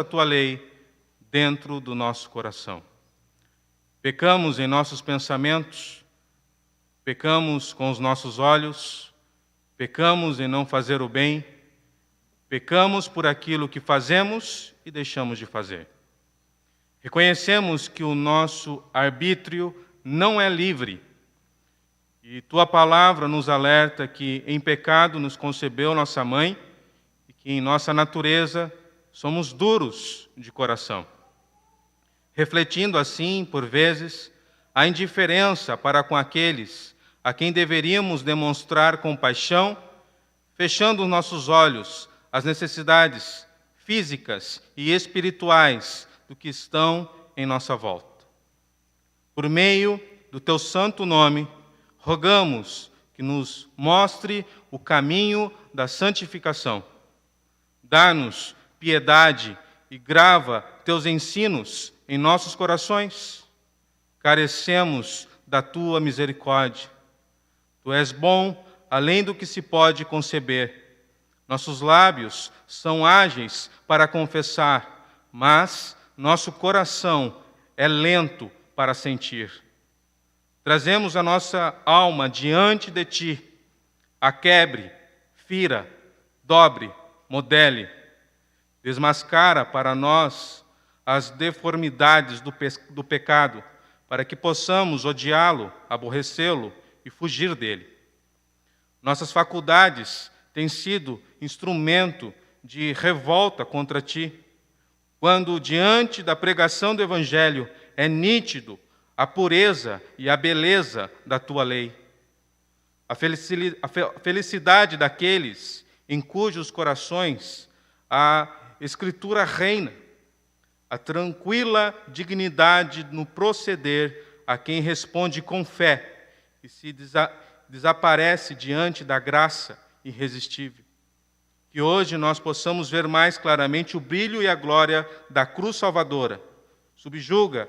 a tua lei dentro do nosso coração. Pecamos em nossos pensamentos, pecamos com os nossos olhos, pecamos em não fazer o bem, pecamos por aquilo que fazemos e deixamos de fazer. Reconhecemos que o nosso arbítrio não é livre. E tua palavra nos alerta que em pecado nos concebeu nossa mãe e que em nossa natureza somos duros de coração. Refletindo assim, por vezes, a indiferença para com aqueles a quem deveríamos demonstrar compaixão, fechando os nossos olhos às necessidades físicas e espirituais do que estão em nossa volta. Por meio do teu santo nome, rogamos que nos mostre o caminho da santificação. Dá-nos piedade e grava teus ensinos em nossos corações. Carecemos da tua misericórdia. Tu és bom além do que se pode conceber. Nossos lábios são ágeis para confessar, mas nosso coração é lento para sentir. Trazemos a nossa alma diante de ti. A quebre, fira, dobre, modele. Desmascara para nós as deformidades do pecado, para que possamos odiá-lo, aborrecê-lo e fugir dele. Nossas faculdades têm sido instrumento de revolta contra ti, quando diante da pregação do Evangelho é nítido a pureza e a beleza da tua lei. A felicidade daqueles em cujos corações a Escritura reina, a tranquila dignidade no proceder a quem responde com fé e se desaparece diante da graça irresistível. Que hoje nós possamos ver mais claramente o brilho e a glória da cruz salvadora. Subjuga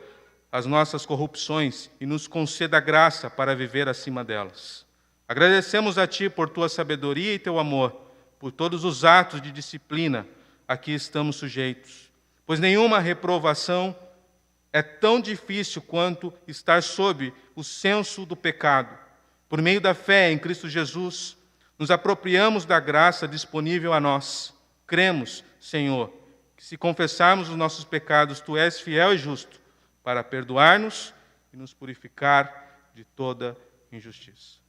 as nossas corrupções e nos conceda graça para viver acima delas. Agradecemos a ti por tua sabedoria e teu amor, por todos os atos de disciplina a que estamos sujeitos, pois nenhuma reprovação é tão difícil quanto estar sob o senso do pecado. Por meio da fé em Cristo Jesus, nos apropriamos da graça disponível a nós. Cremos, Senhor, que se confessarmos os nossos pecados, tu és fiel e justo para perdoar-nos e nos purificar de toda injustiça.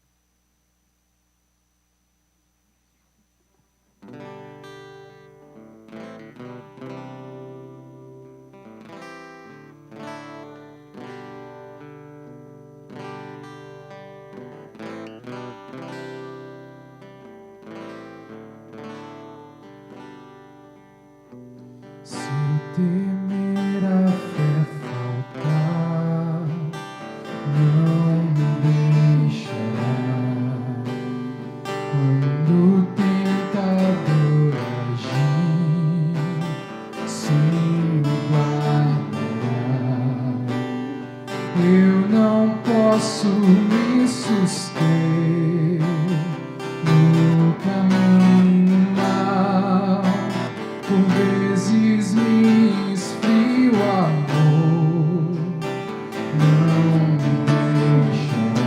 Temer a fé faltar, não me deixará. Quando o tentador agir, sim me guardará. Eu não posso me suster no caminho mau, por vezes me esfrio o amor, não me deixará.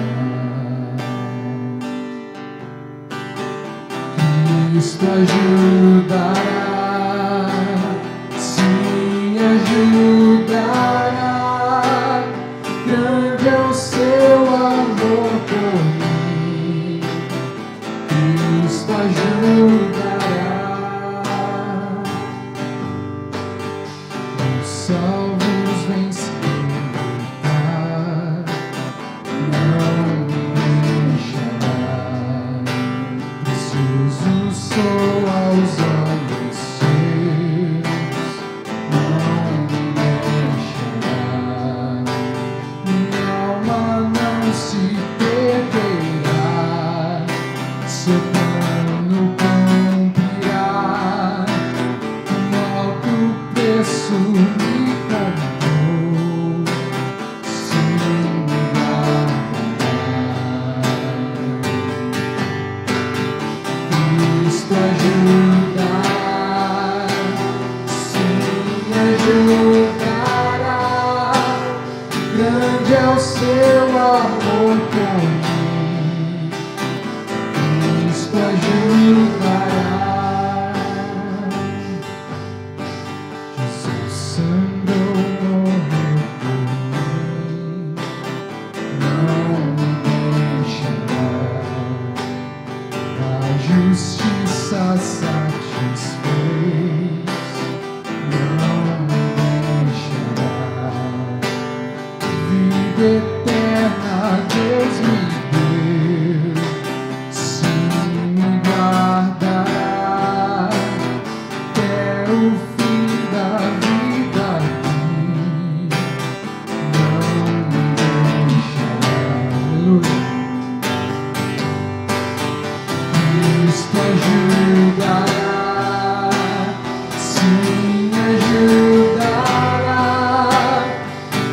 Cristo ajudará, sim ajudará. Grande é o seu amor por mim. Cristo ajudará. Salvos vem se libertar, não me deixará. Precioso sou aos olhos seus, não me deixará. Minha alma não se perderá, seu plano cumprirá. Um alto preço me pagou, sim me guardará. Cristo ajudará, sim ajudará. Grande é o seu amor por mim. Cristo ajudará. Jesus sangrou, morreu por mim. Não me deixará. A justiça satisfez. Não me deixará. Vida eterna Deus me deu, sim, me guardará até o fim da vida aqui. Não me deixará. Aleluia. Cristo ajudará, sim, ajudará.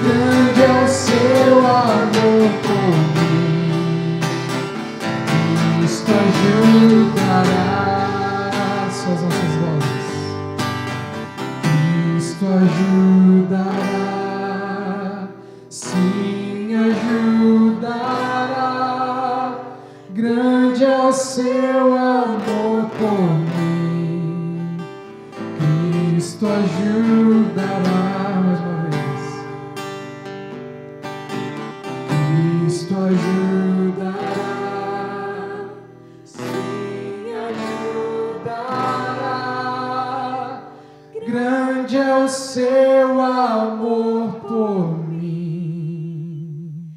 Grande é o seu amor por mim. Cristo ajudará. Suas nossas vozes. Cristo ajudará, sim, ajudará. Grande é o seu amor por mim. Cristo ajudará. Mais uma vez. Cristo ajudará, sim, ajudará. Grande é o seu amor por mim.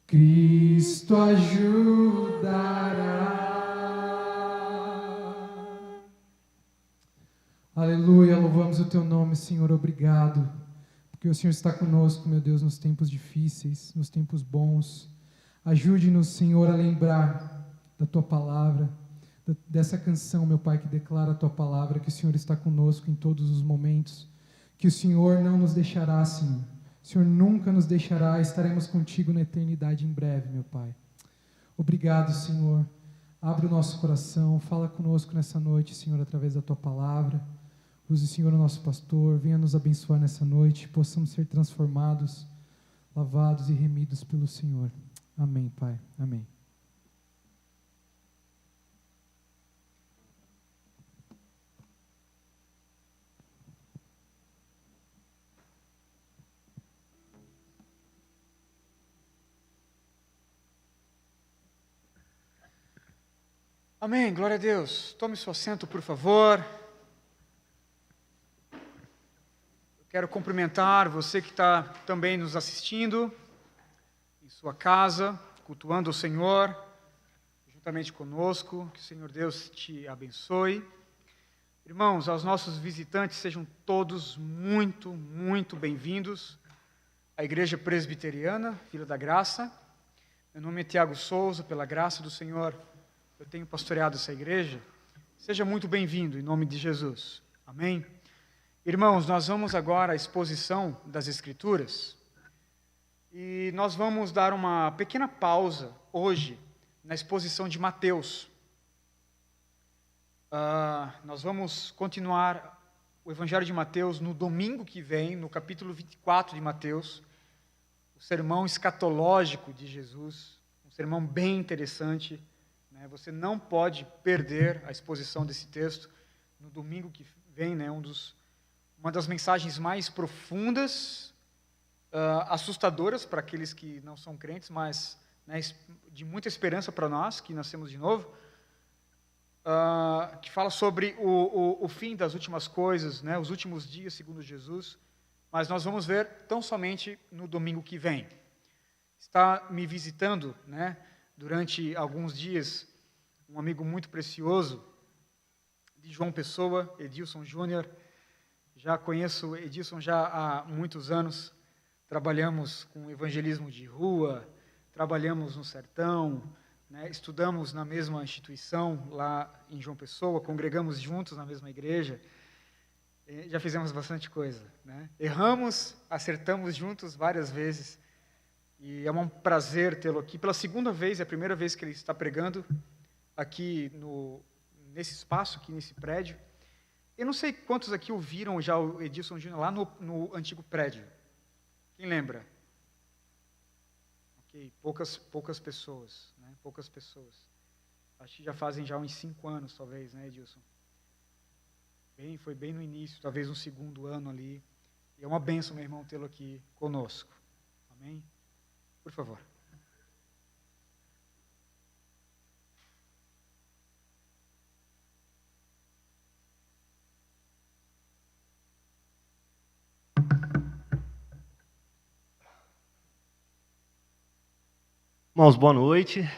Cristo ajudará. Aleluia, louvamos o teu nome, Senhor, obrigado. Porque o Senhor está conosco, meu Deus, nos tempos difíceis, nos tempos bons. Ajude-nos, Senhor, a lembrar da Tua palavra, dessa canção, meu Pai, que declara a Tua palavra, que o Senhor está conosco em todos os momentos, que o Senhor não nos deixará, Senhor. O Senhor nunca nos deixará, estaremos contigo na eternidade em breve, meu Pai. Obrigado, Senhor. Abre o nosso coração, fala conosco nessa noite, Senhor, através da Tua palavra. Use, Senhor, o nosso pastor, venha nos abençoar nessa noite, possamos ser transformados, lavados e remidos pelo Senhor. Amém, Pai. Amém. Amém, glória a Deus. Tome seu assento, por favor. Eu quero cumprimentar você que está também nos assistindo, em sua casa, cultuando o Senhor, juntamente conosco. Que o Senhor Deus te abençoe. Irmãos, aos nossos visitantes, sejam todos muito, muito bem-vindos à Igreja Presbiteriana, Vila da Graça. Meu nome é Tiago Souza, pela graça do Senhor, eu tenho pastoreado essa igreja. Seja muito bem-vindo, em nome de Jesus. Amém? Irmãos, nós vamos agora à exposição das Escrituras e nós vamos dar uma pequena pausa hoje na exposição de Mateus. Nós vamos continuar o Evangelho de Mateus no domingo que vem, no capítulo 24 de Mateus, o sermão escatológico de Jesus, um sermão bem interessante. Você não pode perder a exposição desse texto no domingo que vem, uma das mensagens mais profundas, assustadoras para aqueles que não são crentes, mas de muita esperança para nós que nascemos de novo, que fala sobre o fim das últimas coisas, os últimos dias segundo Jesus, mas nós vamos ver tão somente no domingo que vem. Está me visitando, durante alguns dias, um amigo muito precioso de João Pessoa, Edilson Júnior. Já conheço o Edilson já há muitos anos, trabalhamos com evangelismo de rua, trabalhamos no sertão, estudamos na mesma instituição lá em João Pessoa, congregamos juntos na mesma igreja, já fizemos bastante coisa. Erramos, acertamos juntos várias vezes, e é um prazer tê-lo aqui. Pela segunda vez, é a primeira vez que ele está pregando aqui nesse espaço, aqui nesse prédio, Eu não sei quantos aqui ouviram já o Edilson Júnior lá no antigo prédio. Quem lembra? Ok, poucas pessoas, né? Poucas pessoas. Acho que já fazem já uns 5 anos, talvez, né, Edilson? Foi bem no início, talvez no 2º ano ali. E é uma bênção, meu irmão, tê-lo aqui conosco. Amém? Por favor. Irmãos, boa noite,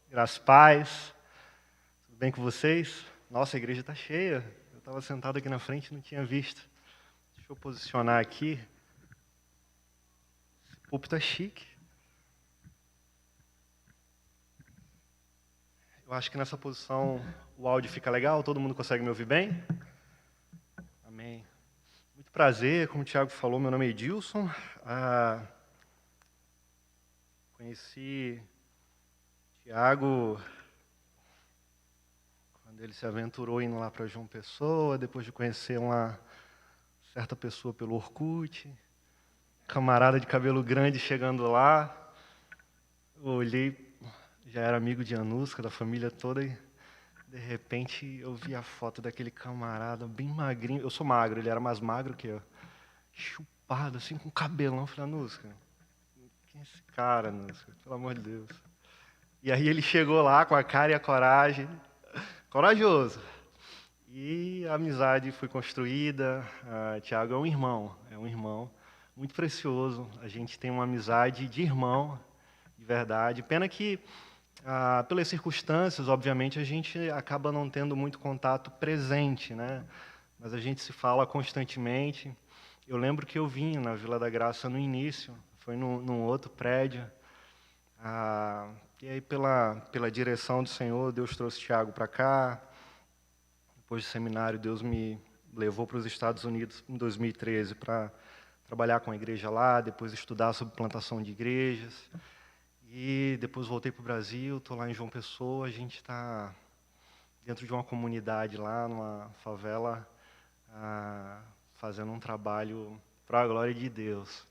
graças e paz, tudo bem com vocês? Nossa, a igreja está cheia, eu estava sentado aqui na frente e não tinha visto. Deixa eu posicionar aqui, esse púlpito é chique. Eu acho que nessa posição o áudio fica legal, todo mundo consegue me ouvir bem? Amém. Muito prazer, como o Thiago falou, meu nome é Edilson. Conheci Tiago quando ele se aventurou indo lá para João Pessoa, depois de conhecer uma certa pessoa pelo Orkut, camarada de cabelo grande chegando lá. Eu olhei, já era amigo de Anuska, da família toda, e de repente eu vi a foto daquele camarada bem magrinho. Eu sou magro, ele era mais magro que eu, chupado, assim, com cabelão. Eu falei, Anuska, quem é esse cara, Anuska? Pelo amor de Deus. E aí ele chegou lá com a cara e a coragem, corajoso. E a amizade foi construída. Tiago é um irmão muito precioso. A gente tem uma amizade de irmão, de verdade. Pena que, pelas circunstâncias, obviamente, a gente acaba não tendo muito contato presente, né? Mas a gente se fala constantemente. Eu lembro que eu vim na Vila da Graça no início, foi num outro prédio. E aí, pela direção do Senhor, Deus trouxe Tiago para cá. Depois do seminário, Deus me levou para os Estados Unidos em 2013 para trabalhar com a igreja lá, depois estudar sobre plantação de igrejas. E depois voltei para o Brasil, estou lá em João Pessoa. A gente está dentro de uma comunidade lá, numa favela, fazendo um trabalho para a glória de Deus.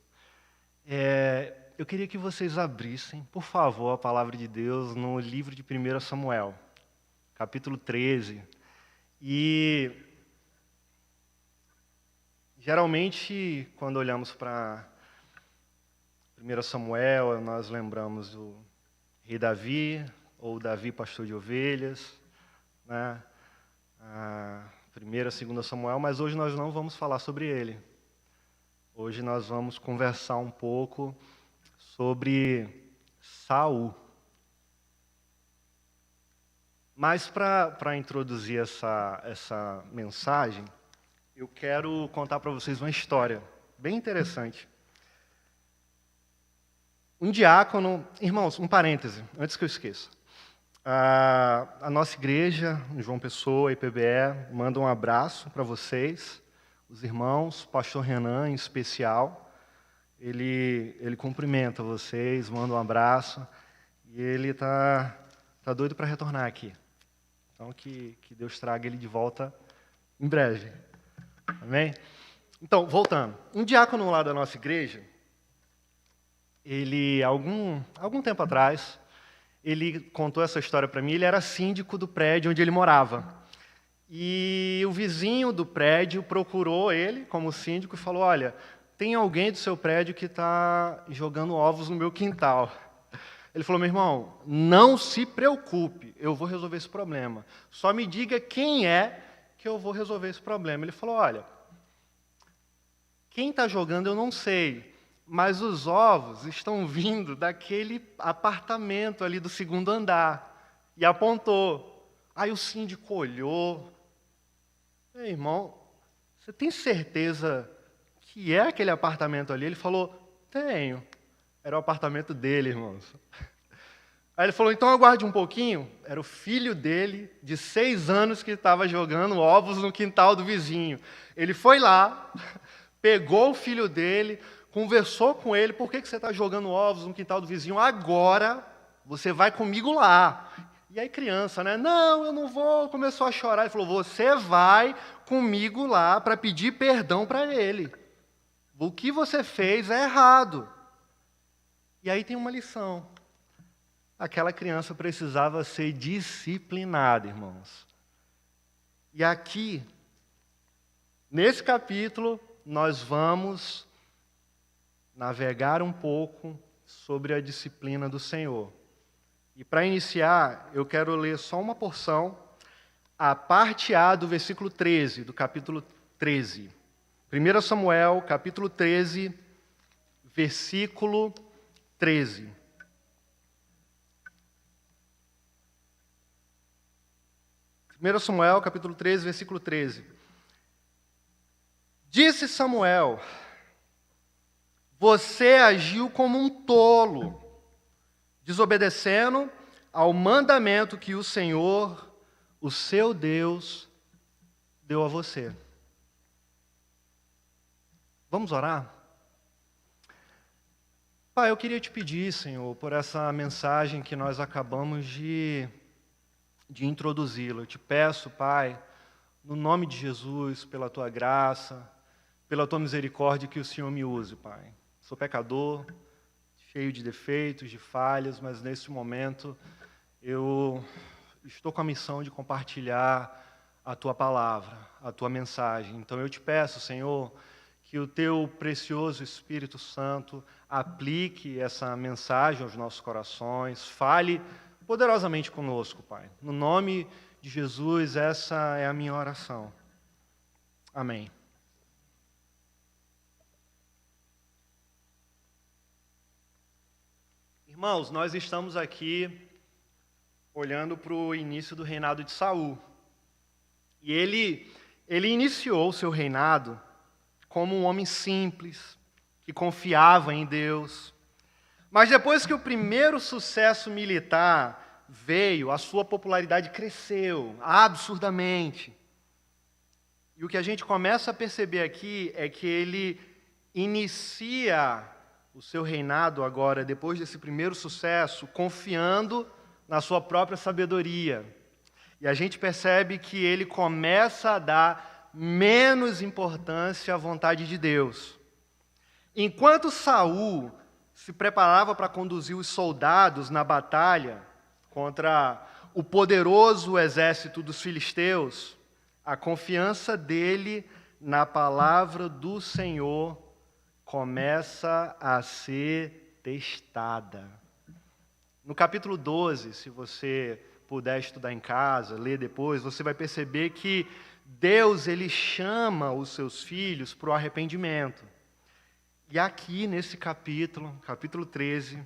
Eu queria que vocês abrissem, por favor, a palavra de Deus no livro de 1 Samuel, capítulo 13. E, geralmente, quando olhamos para 1 Samuel, nós lembramos do rei Davi, ou Davi, pastor de ovelhas, né? 1 e 2 Samuel, mas hoje nós não vamos falar sobre ele. Hoje nós vamos conversar um pouco sobre Saul. Mas para introduzir essa mensagem, eu quero contar para vocês uma história bem interessante. Um diácono, irmãos, um parêntese, antes que eu esqueça. A nossa igreja, João Pessoa, IPBE, manda um abraço para vocês, os irmãos, pastor Renan em especial. Ele cumprimenta vocês, manda um abraço, e ele tá doido para retornar aqui. Então, que Deus traga ele de volta em breve. Amém? Então, voltando. Um diácono lá da nossa igreja, ele, algum tempo atrás, ele contou essa história para mim. Ele era síndico do prédio onde ele morava. E o vizinho do prédio procurou ele como síndico e falou, olha, tem alguém do seu prédio que está jogando ovos no meu quintal. Ele falou, meu irmão, não se preocupe, eu vou resolver esse problema. Só me diga quem é que eu vou resolver esse problema. Ele falou, olha, quem está jogando eu não sei, mas os ovos estão vindo daquele apartamento ali do 2º andar. E apontou. Aí o síndico olhou. Ei, irmão, você tem certeza que é aquele apartamento ali? Ele falou, tenho. Era o apartamento dele, irmãos. Aí ele falou, então aguarde um pouquinho. Era o filho dele, de 6 anos, que estava jogando ovos no quintal do vizinho. Ele foi lá, pegou o filho dele, conversou com ele, por que você está jogando ovos no quintal do vizinho? Agora você vai comigo lá. E aí criança, né? Não, eu não vou. Começou a chorar. Ele falou, você vai comigo lá para pedir perdão para ele. O que você fez é errado. E aí tem uma lição. Aquela criança precisava ser disciplinada, irmãos. E aqui, nesse capítulo, nós vamos navegar um pouco sobre a disciplina do Senhor. E para iniciar, eu quero ler só uma porção, a parte A do versículo 13, do capítulo 13. 1 Samuel, capítulo 13, versículo 13. Primeiro Samuel, capítulo 13, versículo 13. Disse Samuel, você agiu como um tolo, desobedecendo ao mandamento que o Senhor, o seu Deus, deu a você. Vamos orar? Pai, eu queria te pedir, Senhor, por essa mensagem que nós acabamos de introduzi-la. Eu te peço, Pai, no nome de Jesus, pela Tua graça, pela Tua misericórdia, que o Senhor me use, Pai. Sou pecador, cheio de defeitos, de falhas, mas nesse momento eu estou com a missão de compartilhar a Tua palavra, a Tua mensagem. Então eu te peço, Senhor, que o Teu precioso Espírito Santo aplique essa mensagem aos nossos corações, fale poderosamente conosco, Pai. No nome de Jesus, essa é a minha oração. Amém. Irmãos, nós estamos aqui olhando para o início do reinado de Saul. E ele iniciou o seu reinado como um homem simples, que confiava em Deus. Mas depois que o primeiro sucesso militar veio, a sua popularidade cresceu absurdamente. E o que a gente começa a perceber aqui é que ele inicia o seu reinado agora, depois desse primeiro sucesso, confiando na sua própria sabedoria. E a gente percebe que ele começa a dar menos importância à vontade de Deus. Enquanto Saul se preparava para conduzir os soldados na batalha contra o poderoso exército dos filisteus, a confiança dele na palavra do Senhor começa a ser testada. No capítulo 12, se você puder estudar em casa, ler depois, você vai perceber que Deus ele chama os seus filhos para o arrependimento. E aqui nesse capítulo 13,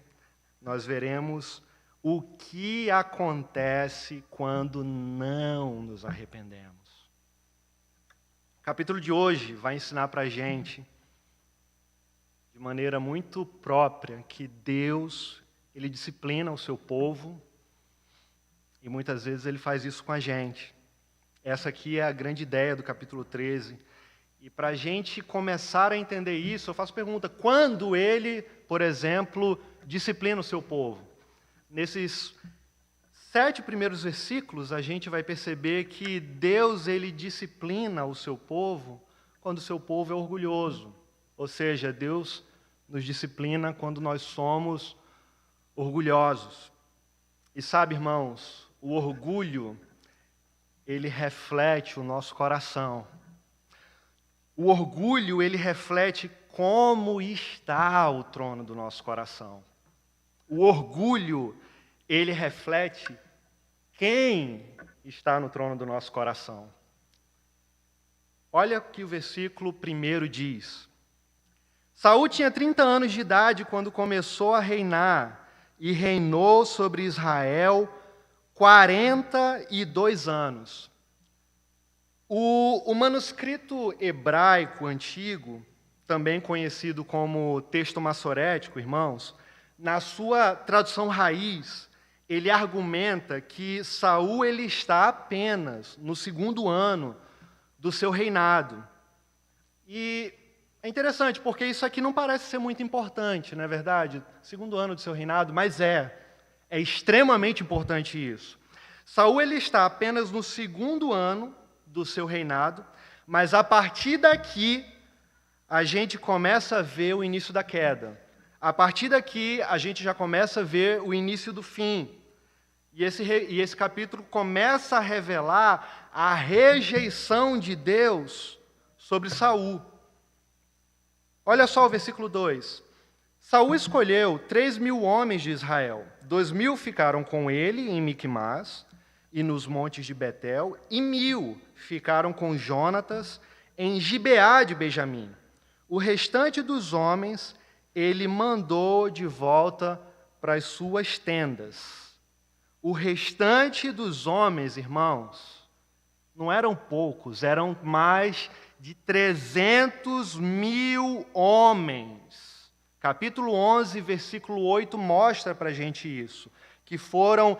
nós veremos o que acontece quando não nos arrependemos. O capítulo de hoje vai ensinar para a gente, de maneira muito própria, que Deus ele disciplina o seu povo e muitas vezes ele faz isso com a gente. Essa aqui é a grande ideia do capítulo 13. E para a gente começar a entender isso, eu faço pergunta, quando ele, por exemplo, disciplina o seu povo? Nesses 7 primeiros versículos, a gente vai perceber que Deus ele disciplina o seu povo quando o seu povo é orgulhoso. Ou seja, Deus nos disciplina quando nós somos orgulhosos. E sabe, irmãos, o orgulho, ele reflete o nosso coração. O orgulho, ele reflete como está o trono do nosso coração. O orgulho, ele reflete quem está no trono do nosso coração. Olha o que o versículo 1 diz. Saul tinha 30 anos de idade quando começou a reinar e reinou sobre Israel 42 anos. O manuscrito hebraico antigo, também conhecido como texto massorético, irmãos, na sua tradução raiz, ele argumenta que Saul ele está apenas no 2º ano do seu reinado. E é interessante, porque isso aqui não parece ser muito importante, não é verdade? 2º ano do seu reinado, mas é extremamente importante isso. Saul ele está apenas no 2º ano do seu reinado, mas a partir daqui a gente começa a ver o início da queda. A partir daqui a gente já começa a ver o início do fim. E esse capítulo começa a revelar a rejeição de Deus sobre Saul. Olha só o versículo 2. Saul escolheu 3.000 homens de Israel. 2.000 ficaram com ele em Miquimás e nos montes de Betel, e 1.000 ficaram com Jonatas em Gibeá de Benjamim. O restante dos homens ele mandou de volta para as suas tendas. O restante dos homens, irmãos, não eram poucos, eram mais de 300.000 homens. Capítulo 11, versículo 8 mostra para a gente isso, que foram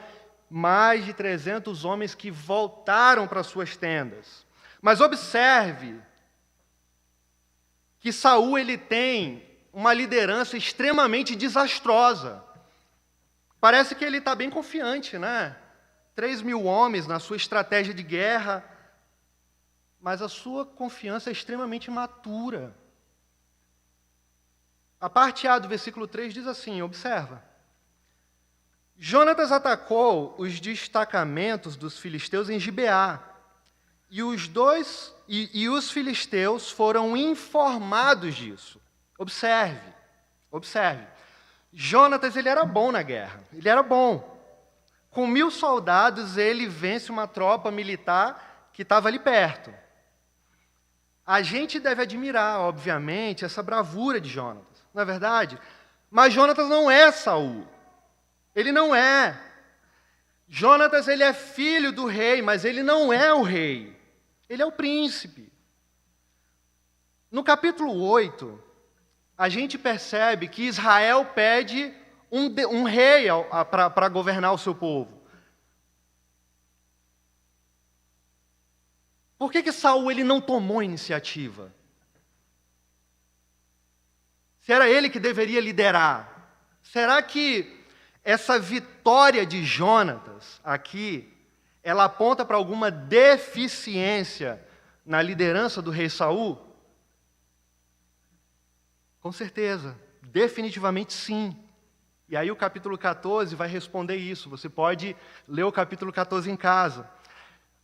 mais de 300 homens que voltaram para suas tendas. Mas observe que Saul ele tem uma liderança extremamente desastrosa. Parece que ele está bem confiante, né? 3.000 homens na sua estratégia de guerra, mas a sua confiança é extremamente imatura. A parte A do versículo 3 diz assim, observa. Jonatas atacou os destacamentos dos filisteus em Gibeá, e os filisteus foram informados disso. Observe. Jonatas ele era bom na guerra, ele era bom. Com 1.000 soldados, ele vence uma tropa militar que estava ali perto. A gente deve admirar, obviamente, essa bravura de Jonatas, não é verdade? Mas Jonatas não é Saul. Ele não é. Jonatas ele é filho do rei, mas ele não é o rei. Ele é o príncipe. No capítulo 8, a gente percebe que Israel pede um rei para governar o seu povo. Por que Saul ele não tomou a iniciativa? Se era ele que deveria liderar, será que essa vitória de Jonatas aqui, ela aponta para alguma deficiência na liderança do rei Saul? Com certeza, definitivamente sim. E aí o capítulo 14 vai responder isso. Você pode ler o capítulo 14 em casa.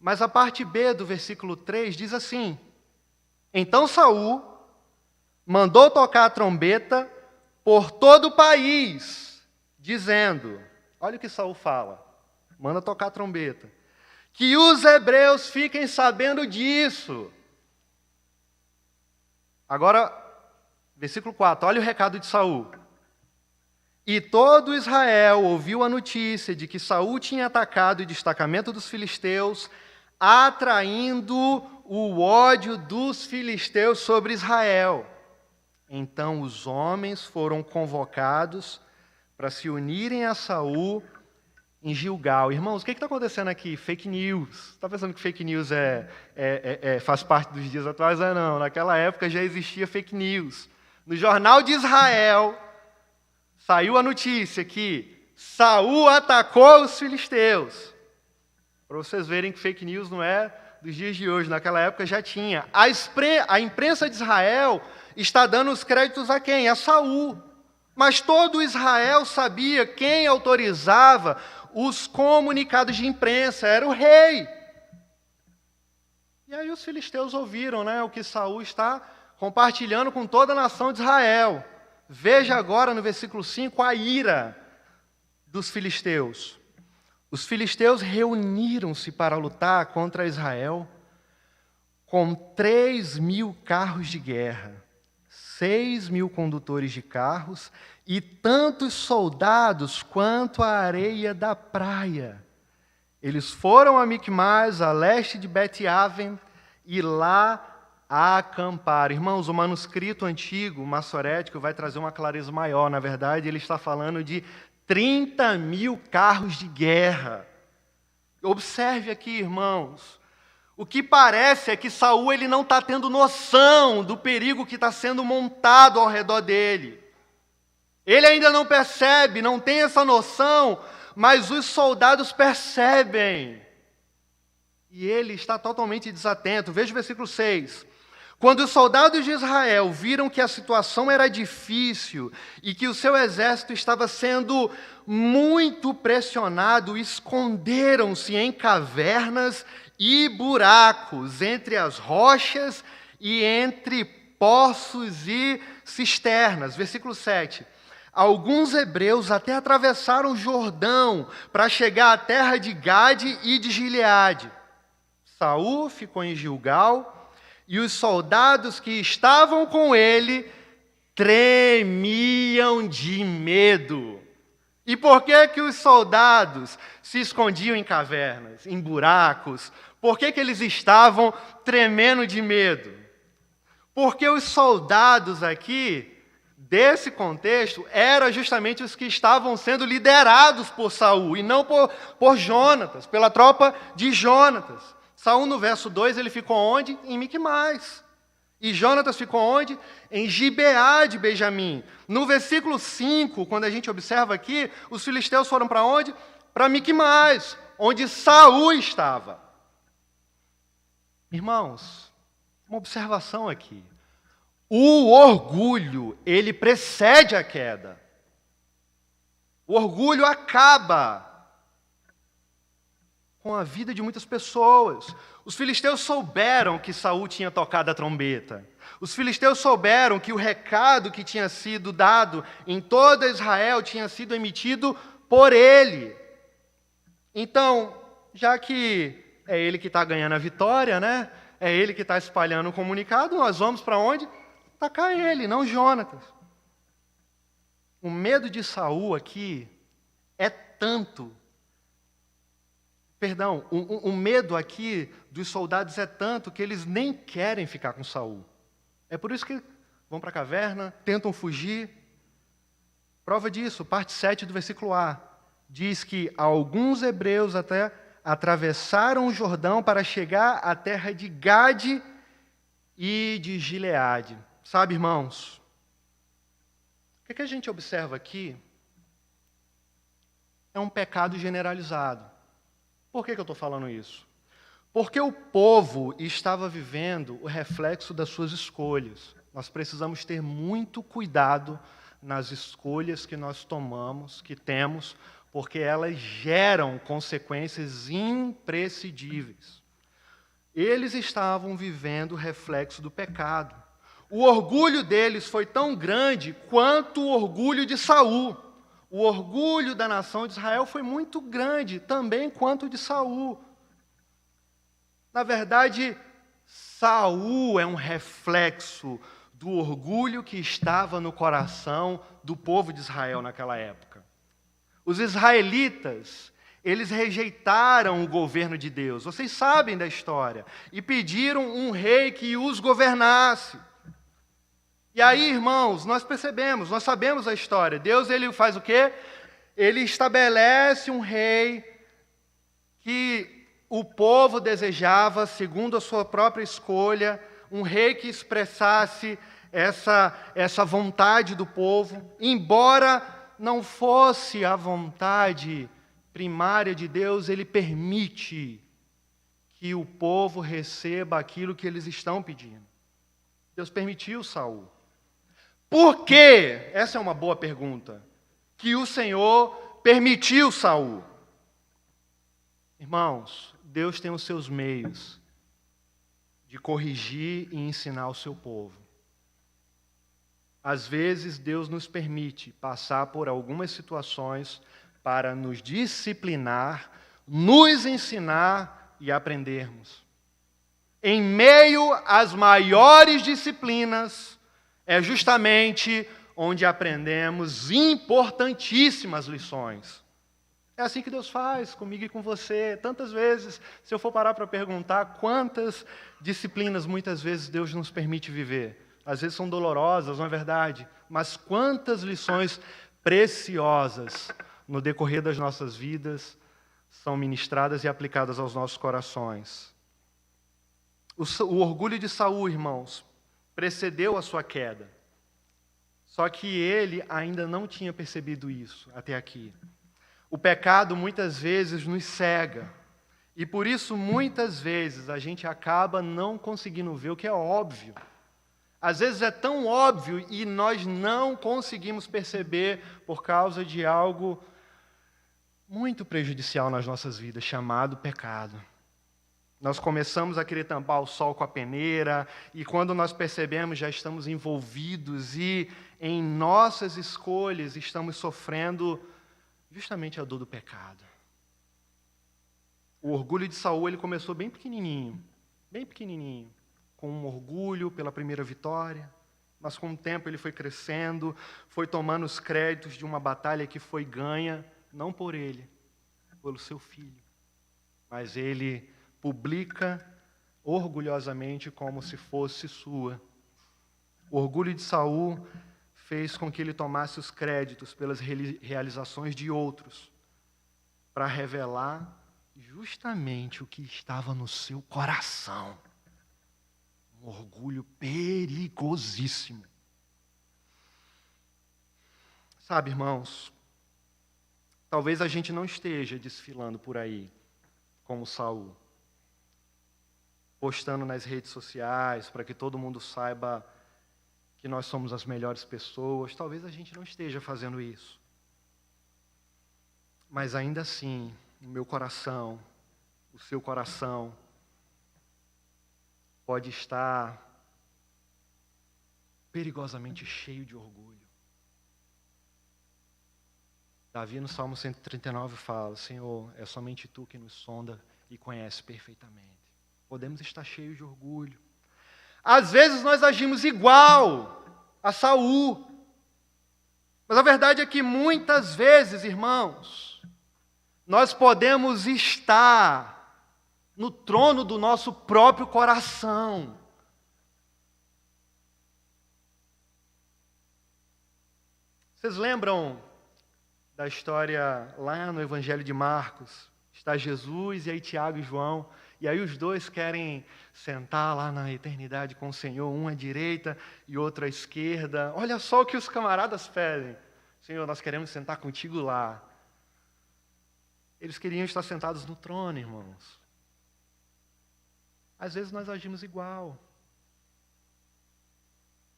Mas a parte B do versículo 3 diz assim: Então Saul mandou tocar a trombeta por todo o país, dizendo, olha o que Saul fala, manda tocar a trombeta, que os hebreus fiquem sabendo disso. Agora, versículo 4, olha o recado de Saul. E todo Israel ouviu a notícia de que Saul tinha atacado o destacamento dos filisteus, atraindo o ódio dos filisteus sobre Israel. Então os homens foram convocados para se unirem a Saul em Gilgal. Irmãos, o que está acontecendo aqui? Fake news. Está pensando que fake news faz parte dos dias atuais? Não. Naquela época já existia fake news. No jornal de Israel, saiu a notícia que Saul atacou os filisteus. Para vocês verem que fake news não é dos dias de hoje. Naquela época já tinha. A imprensa de Israel está dando os créditos a quem? A Saul. Mas todo Israel sabia quem autorizava os comunicados de imprensa, era o rei. E aí os filisteus ouviram, né, o que Saul está compartilhando com toda a nação de Israel. Veja agora no versículo 5 a ira dos filisteus. Os filisteus reuniram-se para lutar contra Israel com 3.000 carros de guerra, 6.000 condutores de carros e tantos soldados quanto a areia da praia. Eles foram a Micmás, a leste de Bet-Aven, e lá acamparam. Irmãos, o manuscrito antigo, massorético, vai trazer uma clareza maior. Na verdade, ele está falando de 30.000 carros de guerra. Observe aqui, irmãos. O que parece é que Saul ele não está tendo noção do perigo que está sendo montado ao redor dele. Ele ainda não percebe, não tem essa noção, mas os soldados percebem. E ele está totalmente desatento. Veja o versículo 6. Quando os soldados de Israel viram que a situação era difícil e que o seu exército estava sendo muito pressionado, esconderam-se em cavernas e buracos, entre as rochas e entre poços e cisternas. Versículo 7. Alguns hebreus até atravessaram o Jordão para chegar à terra de Gade e de Gileade. Saul ficou em Gilgal, e os soldados que estavam com ele tremiam de medo. E por que os soldados se escondiam em cavernas, em buracos? Por que eles estavam tremendo de medo? Porque os soldados aqui, desse contexto, eram justamente os que estavam sendo liderados por Saul, e não por Jonatas, pela tropa de Jonatas. Saul, no verso 2, ele ficou onde? Em Miquimais. E Jonatas ficou onde? Em Gibeá de Benjamim. No versículo 5, quando a gente observa aqui, os filisteus foram para onde? Para Miquimais, onde Saul estava. Irmãos, uma observação aqui. O orgulho, ele precede a queda. O orgulho acaba com a vida de muitas pessoas. Os filisteus souberam que Saul tinha tocado a trombeta. Os filisteus souberam que o recado que tinha sido dado em toda Israel tinha sido emitido por ele. Então, já que é ele que está ganhando a vitória, né? É ele que está espalhando o comunicado, nós vamos para onde? Atacar ele, não Jonatas. O medo de Saul aqui é tanto. Perdão, o medo aqui dos soldados é tanto que eles nem querem ficar com Saul. É por isso que vão para a caverna, tentam fugir. Prova disso, parte 7 do versículo A. Diz que alguns hebreus até atravessaram o Jordão para chegar à terra de Gade e de Gileade. Sabe, irmãos, o que a gente observa aqui é um pecado generalizado. Por que eu estou falando isso? Porque o povo estava vivendo o reflexo das suas escolhas. Nós precisamos ter muito cuidado nas escolhas que nós tomamos, que temos, porque elas geram consequências imprescindíveis. Eles estavam vivendo o reflexo do pecado. O orgulho deles foi tão grande quanto o orgulho de Saul. O orgulho da nação de Israel foi muito grande, também quanto o de Saul. Na verdade, Saul é um reflexo do orgulho que estava no coração do povo de Israel naquela época. Os israelitas, eles rejeitaram o governo de Deus, vocês sabem da história, e pediram um rei que os governasse. E aí, irmãos, nós percebemos, nós sabemos a história. Deus, ele faz o quê? Ele estabelece um rei que o povo desejava, segundo a sua própria escolha, um rei que expressasse essa vontade do povo, embora não fosse a vontade primária de Deus, ele permite que o povo receba aquilo que eles estão pedindo. Deus permitiu Saul. Por quê? Essa é uma boa pergunta. Que o Senhor permitiu Saul. Irmãos, Deus tem os seus meios de corrigir e ensinar o seu povo. Às vezes, Deus nos permite passar por algumas situações para nos disciplinar, nos ensinar e aprendermos. Em meio às maiores disciplinas, é justamente onde aprendemos importantíssimas lições. É assim que Deus faz comigo e com você. Tantas vezes, se eu for parar para perguntar quantas disciplinas muitas vezes Deus nos permite viver. Às vezes são dolorosas, não é verdade? Mas quantas lições preciosas no decorrer das nossas vidas são ministradas e aplicadas aos nossos corações. O orgulho de Saul, irmãos, precedeu a sua queda. Só que ele ainda não tinha percebido isso até aqui. O pecado muitas vezes nos cega. E por isso, muitas vezes, a gente acaba não conseguindo ver o que é óbvio. Às vezes é tão óbvio e nós não conseguimos perceber por causa de algo muito prejudicial nas nossas vidas, chamado pecado. Nós começamos a querer tampar o sol com a peneira, e quando nós percebemos, já estamos envolvidos e em nossas escolhas estamos sofrendo justamente a dor do pecado. O orgulho de Saul, ele começou bem pequenininho, com um orgulho pela primeira vitória, mas com o tempo ele foi crescendo, foi tomando os créditos de uma batalha que foi ganha, não por ele, pelo seu filho, mas ele publica orgulhosamente como se fosse sua. O orgulho de Saul fez com que ele tomasse os créditos pelas realizações de outros, para revelar justamente o que estava no seu coração. Um orgulho perigosíssimo. Sabe, irmãos, talvez a gente não esteja desfilando por aí como Saul, postando nas redes sociais para que todo mundo saiba que nós somos as melhores pessoas. Talvez a gente não esteja fazendo isso. Mas ainda assim, o meu coração, o seu coração, pode estar perigosamente cheio de orgulho. Davi, no Salmo 139, fala: Senhor, é somente Tu que nos sonda e conhece perfeitamente. Podemos estar cheios de orgulho. Às vezes nós agimos igual a Saul. Mas a verdade é que muitas vezes, irmãos, nós podemos estar no trono do nosso próprio coração. Vocês lembram da história lá no Evangelho de Marcos? Está Jesus e aí Tiago e João, e aí os dois querem sentar lá na eternidade com o Senhor, um à direita e outro à esquerda. Olha só o que os camaradas pedem. Senhor, nós queremos sentar contigo lá. Eles queriam estar sentados no trono, irmãos. Às vezes nós agimos igual.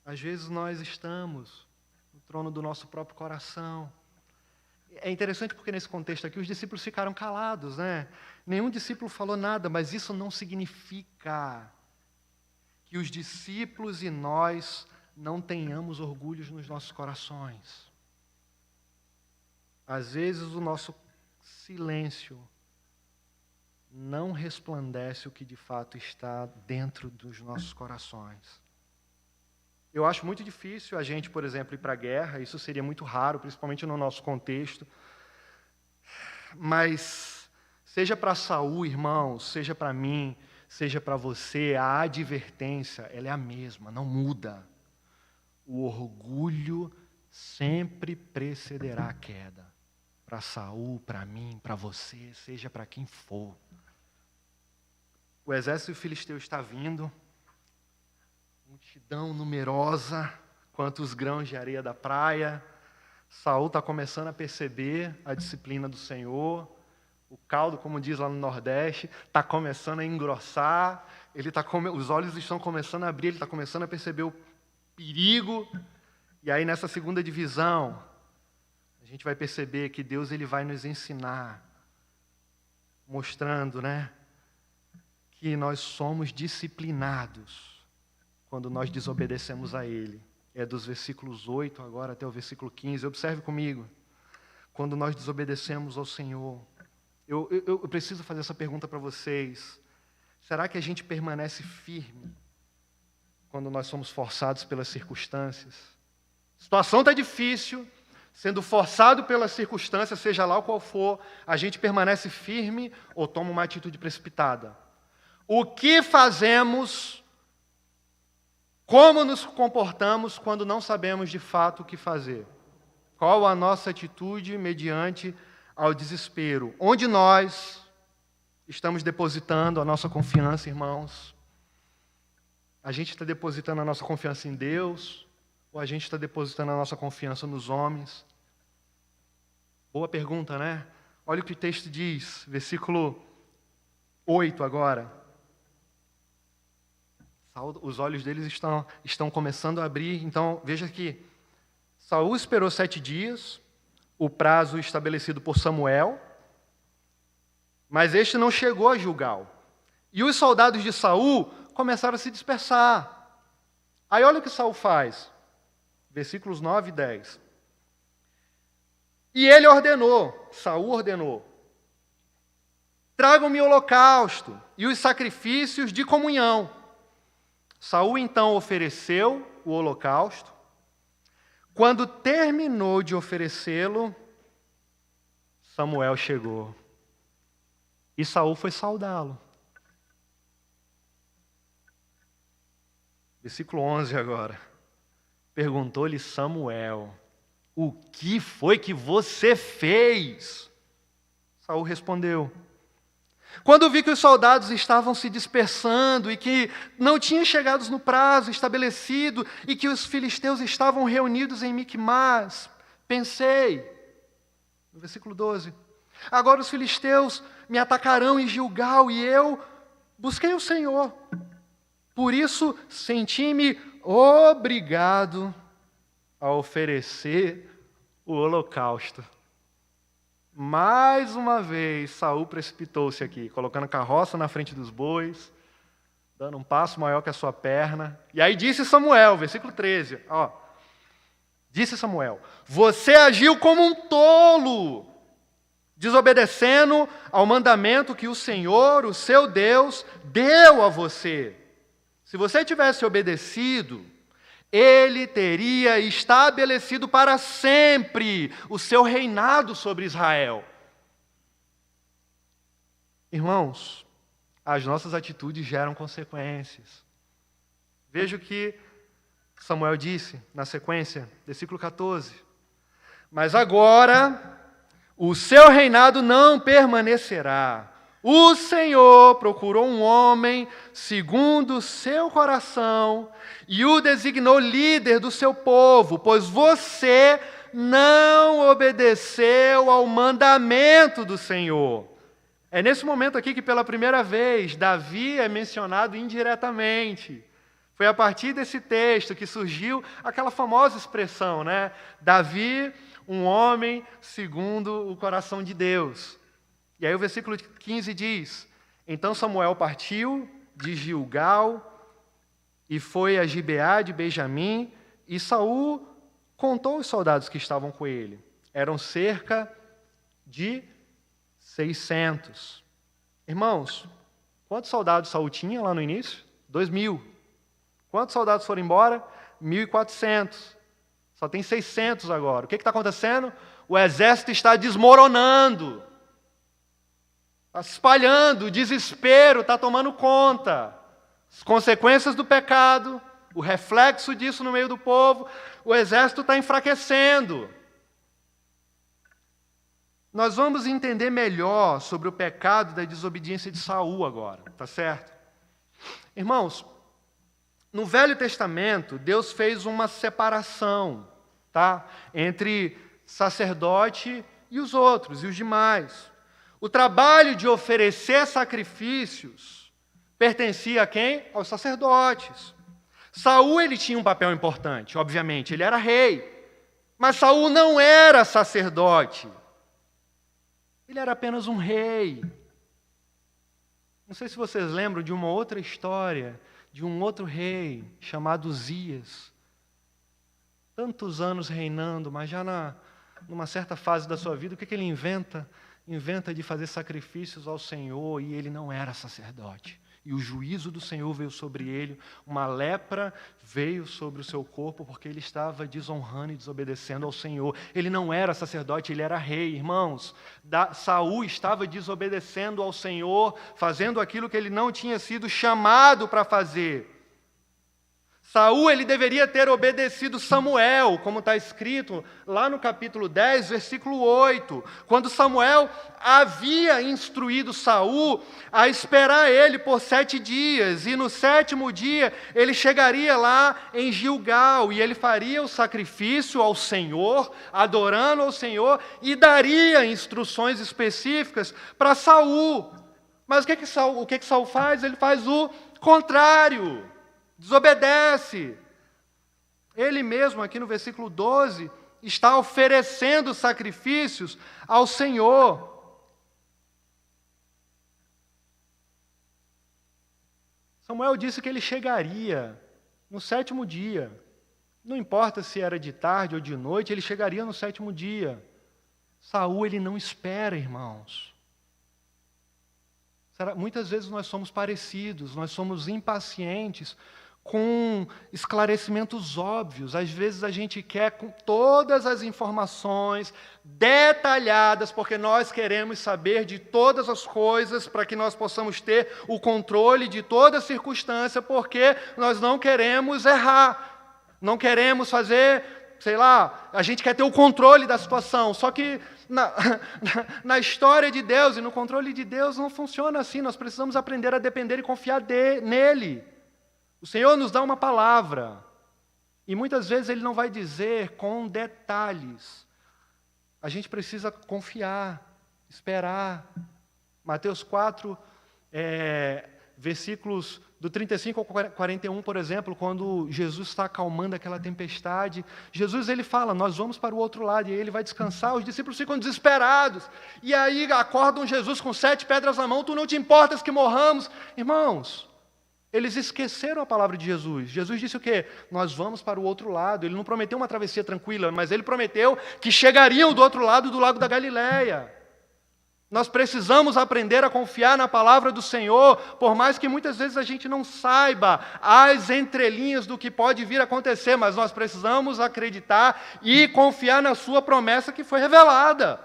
Às vezes nós estamos no trono do nosso próprio coração. É interessante porque nesse contexto aqui os discípulos ficaram calados, né? Nenhum discípulo falou nada, mas isso não significa que os discípulos e nós não tenhamos orgulhos nos nossos corações. Às vezes o nosso silêncio não resplandece o que de fato está dentro dos nossos corações. Eu acho muito difícil a gente, por exemplo, ir para a guerra, isso seria muito raro, principalmente no nosso contexto. Mas, seja para Saul, irmãos, seja para mim, seja para você, a advertência, ela é a mesma, não muda. O orgulho sempre precederá a queda. Para Saul, para mim, para você, seja para quem for. O exército filisteu está vindo, multidão numerosa, quanto os grãos de areia da praia. Saul está começando a perceber a disciplina do Senhor. O caldo, como diz lá no Nordeste, está começando a engrossar. Os olhos estão começando a abrir, ele está começando a perceber o perigo. E aí, nessa segunda divisão, a gente vai perceber que Deus ele vai nos ensinar, mostrando, né, que nós somos disciplinados quando nós desobedecemos a Ele. É dos versículos 8 agora até o versículo 15. Observe comigo. Quando nós desobedecemos ao Senhor, eu preciso fazer essa pergunta para vocês. Será que a gente permanece firme quando nós somos forçados pelas circunstâncias? A situação está difícil, sendo forçado pelas circunstâncias, seja lá qual for, a gente permanece firme ou toma uma atitude precipitada? O que fazemos, como nos comportamos quando não sabemos de fato o que fazer? Qual a nossa atitude mediante ao desespero? Onde nós estamos depositando a nossa confiança, irmãos? A gente está depositando a nossa confiança em Deus ou a gente está depositando a nossa confiança nos homens? Boa pergunta, né? Olha o que o texto diz, versículo 8 agora. Os olhos deles estão começando a abrir. Então, veja aqui. Saul esperou 7 dias, o prazo estabelecido por Samuel, mas este não chegou a Gilgal. E os soldados de Saul começaram a se dispersar. Aí olha o que Saul faz. Versículos 9 e 10. E ele ordenou, Saul ordenou: tragam-me o holocausto e os sacrifícios de comunhão. Saul então ofereceu o holocausto. Quando terminou de oferecê-lo, Samuel chegou. E Saul foi saudá-lo. Versículo 11 agora. Perguntou-lhe Samuel: o que foi que você fez? Saul respondeu: quando vi que os soldados estavam se dispersando e que não tinham chegado no prazo estabelecido e que os filisteus estavam reunidos em Miquimás, pensei, no versículo 12, agora os filisteus me atacarão em Gilgal e eu busquei o Senhor. Por isso senti-me obrigado a oferecer o holocausto. Mais uma vez, Saul precipitou-se aqui, colocando a carroça na frente dos bois, dando um passo maior que a sua perna. E aí disse Samuel, versículo 13, disse Samuel: você agiu como um tolo, desobedecendo ao mandamento que o Senhor, o seu Deus, deu a você. Se você tivesse obedecido, Ele teria estabelecido para sempre o seu reinado sobre Israel. Irmãos, as nossas atitudes geram consequências. Veja o que Samuel disse na sequência, versículo 14. Mas agora o seu reinado não permanecerá. O Senhor procurou um homem segundo o seu coração e o designou líder do seu povo, pois você não obedeceu ao mandamento do Senhor. É nesse momento aqui que, pela primeira vez, Davi é mencionado indiretamente. Foi a partir desse texto que surgiu aquela famosa expressão, né? Davi, um homem segundo o coração de Deus. E aí o versículo 15 diz: então Samuel partiu de Gilgal e foi a Gibeá de Benjamim, e Saul contou os soldados que estavam com ele. Eram cerca de 600. Irmãos, quantos soldados Saul tinha lá no início? 2.000. Quantos soldados foram embora? 1.400. Só tem 600 agora. O que está acontecendo? O exército está desmoronando. Está se espalhando, o desespero está tomando conta. As consequências do pecado, o reflexo disso no meio do povo, o exército está enfraquecendo. Nós vamos entender melhor sobre o pecado da desobediência de Saul agora, tá certo? Irmãos, no Velho Testamento, Deus fez uma separação, tá? Entre sacerdote e os outros, e os demais. O trabalho de oferecer sacrifícios pertencia a quem? Aos sacerdotes. Saul, ele tinha um papel importante, obviamente, ele era rei. Mas Saul não era sacerdote. Ele era apenas um rei. Não sei se vocês lembram de uma outra história, de um outro rei chamado Uzias. Tantos anos reinando, mas já numa certa fase da sua vida, o que ele inventa? Inventa de fazer sacrifícios ao Senhor, e ele não era sacerdote. E o juízo do Senhor veio sobre ele, uma lepra veio sobre o seu corpo, porque ele estava desonrando e desobedecendo ao Senhor. Ele não era sacerdote, ele era rei, irmãos. Saul estava desobedecendo ao Senhor, fazendo aquilo que ele não tinha sido chamado para fazer. Saul, ele deveria ter obedecido Samuel, como está escrito lá no capítulo 10, versículo 8, quando Samuel havia instruído Saul a esperar ele por 7 dias, e no 7º dia ele chegaria lá em Gilgal, e ele faria o sacrifício ao Senhor, adorando ao Senhor, e daria instruções específicas para Saul. Mas o que Saul faz? Ele faz o contrário. Desobedece. Ele mesmo, aqui no versículo 12, está oferecendo sacrifícios ao Senhor. Samuel disse que ele chegaria no 7º dia. Não importa se era de tarde ou de noite, ele chegaria no 7º dia. Saul, ele não espera, irmãos. Muitas vezes nós somos parecidos, nós somos impacientes com esclarecimentos óbvios. Às vezes a gente quer com todas as informações detalhadas, porque nós queremos saber de todas as coisas para que nós possamos ter o controle de toda a circunstância, porque nós não queremos errar, não queremos fazer, sei lá, a gente quer ter o controle da situação. Só que na história de Deus e no controle de Deus não funciona assim. Nós precisamos aprender a depender e confiar nele. O Senhor nos dá uma palavra, e muitas vezes Ele não vai dizer com detalhes. A gente precisa confiar, esperar. Mateus 4, versículos do 35 ao 41, por exemplo, quando Jesus está acalmando aquela tempestade, Jesus ele fala, nós vamos para o outro lado, e aí ele vai descansar, os discípulos ficam desesperados, e aí acordam Jesus com 7 pedras na mão, tu não te importas que morramos? Irmãos, eles esqueceram a palavra de Jesus. Jesus disse o quê? Nós vamos para o outro lado. Ele não prometeu uma travessia tranquila, mas ele prometeu que chegariam do outro lado do lago da Galileia. Nós precisamos aprender a confiar na palavra do Senhor, por mais que muitas vezes a gente não saiba as entrelinhas do que pode vir a acontecer, mas nós precisamos acreditar e confiar na sua promessa que foi revelada.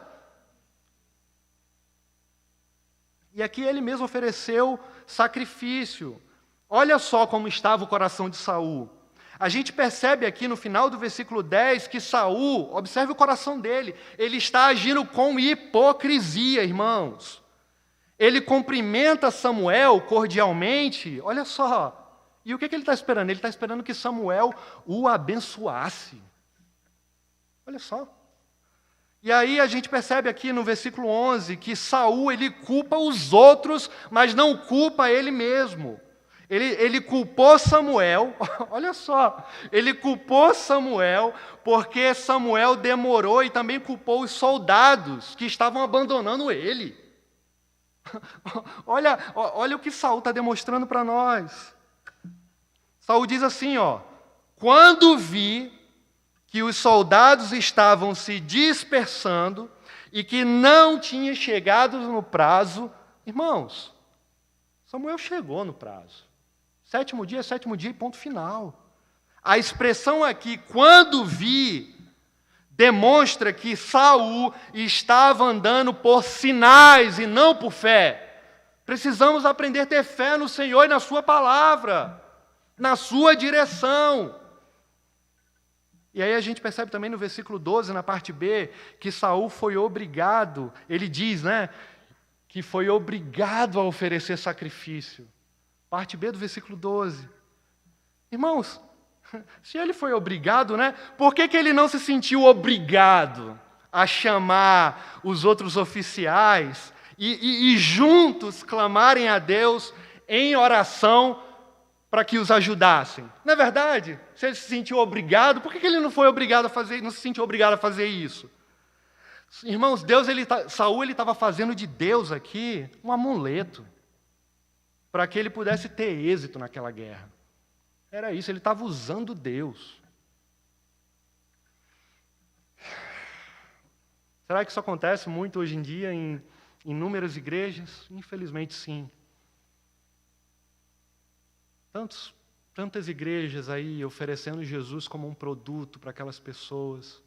E aqui ele mesmo ofereceu sacrifício. Olha só como estava o coração de Saul. A gente percebe aqui no final do versículo 10 que Saul, observe o coração dele, ele está agindo com hipocrisia, irmãos. Ele cumprimenta Samuel cordialmente, olha só. E o que ele está esperando? Ele está esperando que Samuel o abençoasse. Olha só. E aí a gente percebe aqui no versículo 11 que Saul ele culpa os outros, mas não culpa ele mesmo. Ele culpou Samuel, olha só, ele culpou Samuel porque Samuel demorou e também culpou os soldados que estavam abandonando ele. Olha o que Saul está demonstrando para nós. Saul diz assim, quando vi que os soldados estavam se dispersando e que não tinha chegado no prazo, irmãos, Samuel chegou no prazo. 7º dia, 7º dia e ponto final. A expressão aqui, quando vi, demonstra que Saul estava andando por sinais e não por fé. Precisamos aprender a ter fé no Senhor e na sua palavra, na sua direção. E aí a gente percebe também no versículo 12, na parte B, que Saul foi obrigado, ele diz, que foi obrigado a oferecer sacrifício. Parte B do versículo 12. Irmãos, se ele foi obrigado, por que ele não se sentiu obrigado a chamar os outros oficiais e juntos clamarem a Deus em oração para que os ajudassem? Não é verdade? Se ele se sentiu obrigado, por que ele não foi obrigado a fazer, não se sentiu obrigado a fazer isso? Irmãos, Saul estava fazendo de Deus aqui um amuleto para que ele pudesse ter êxito naquela guerra. Era isso, ele estava usando Deus. Será que isso acontece muito hoje em dia em inúmeras igrejas? Infelizmente, sim. Tantas igrejas aí oferecendo Jesus como um produto para aquelas pessoas.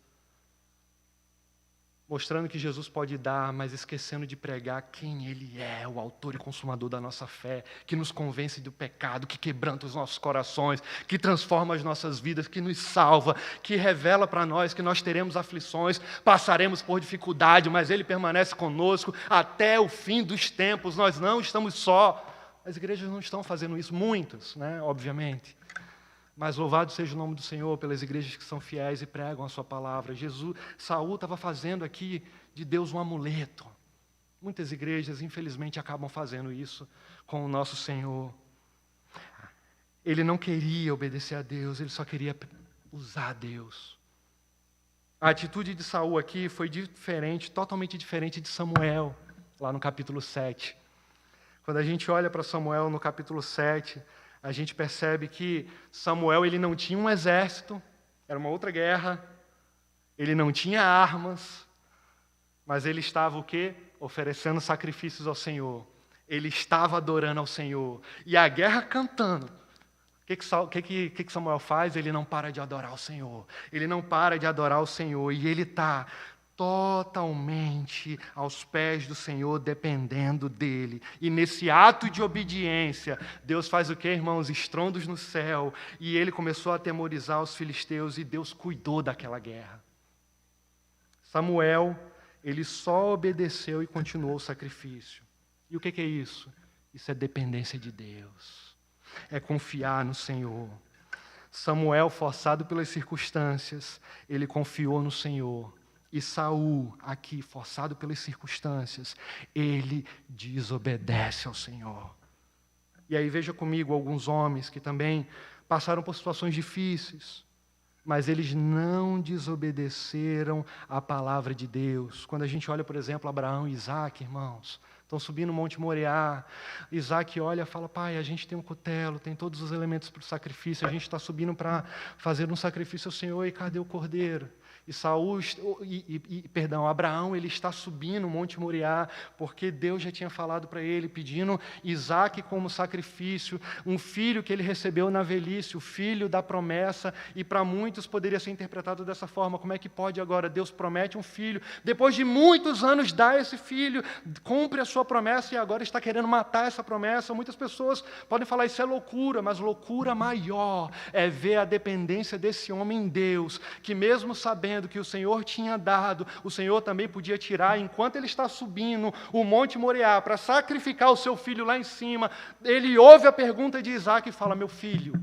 mostrando que Jesus pode dar, mas esquecendo de pregar quem Ele é, o autor e consumador da nossa fé, que nos convence do pecado, que quebranta os nossos corações, que transforma as nossas vidas, que nos salva, que revela para nós que nós teremos aflições, passaremos por dificuldade, mas Ele permanece conosco até o fim dos tempos. Nós não estamos só. As igrejas não estão fazendo isso, muitas, né? Obviamente. Mas louvado seja o nome do Senhor pelas igrejas que são fiéis e pregam a sua palavra. Saul estava fazendo aqui de Deus um amuleto. Muitas igrejas, infelizmente, acabam fazendo isso com o nosso Senhor. Ele não queria obedecer a Deus, ele só queria usar Deus. A atitude de Saul aqui foi diferente, totalmente diferente de Samuel, lá no capítulo 7. Quando a gente olha para Samuel no capítulo 7, a gente percebe que Samuel ele não tinha um exército, era uma outra guerra, ele não tinha armas, mas ele estava o quê? Oferecendo sacrifícios ao Senhor. Ele estava adorando ao Senhor. E a guerra cantando. O que Samuel faz? Ele não para de adorar o Senhor. Ele não para de adorar o Senhor. E ele está totalmente aos pés do Senhor, dependendo dEle. E nesse ato de obediência, Deus faz o quê, irmãos? Estrondos no céu. E ele começou a atemorizar os filisteus e Deus cuidou daquela guerra. Samuel, ele só obedeceu e continuou o sacrifício. E o que é isso? Isso é dependência de Deus. É confiar no Senhor. Samuel, forçado pelas circunstâncias, ele confiou no Senhor. E Saul, aqui, forçado pelas circunstâncias, ele desobedece ao Senhor. E aí veja comigo alguns homens que também passaram por situações difíceis, mas eles não desobedeceram à palavra de Deus. Quando a gente olha, por exemplo, Abraão e Isaac, irmãos, estão subindo o Monte Moriá. Isaac olha e fala, pai, a gente tem um cutelo, tem todos os elementos para o sacrifício, a gente está subindo para fazer um sacrifício ao Senhor, e cadê o cordeiro? Abraão, ele está subindo o Monte Moriá, porque Deus já tinha falado para ele, pedindo Isaac como sacrifício, um filho que ele recebeu na velhice, o filho da promessa, e para muitos poderia ser interpretado dessa forma. Como é que pode agora? Deus promete um filho, depois de muitos anos dá esse filho, cumpre a sua promessa e agora está querendo matar essa promessa. Muitas pessoas podem falar, isso é loucura, mas loucura maior é ver a dependência desse homem em Deus, que mesmo sabendo que o Senhor tinha dado, o Senhor também podia tirar. Enquanto ele está subindo o Monte Moriá para sacrificar o seu filho lá em cima, ele ouve a pergunta de Isaac e fala, meu filho,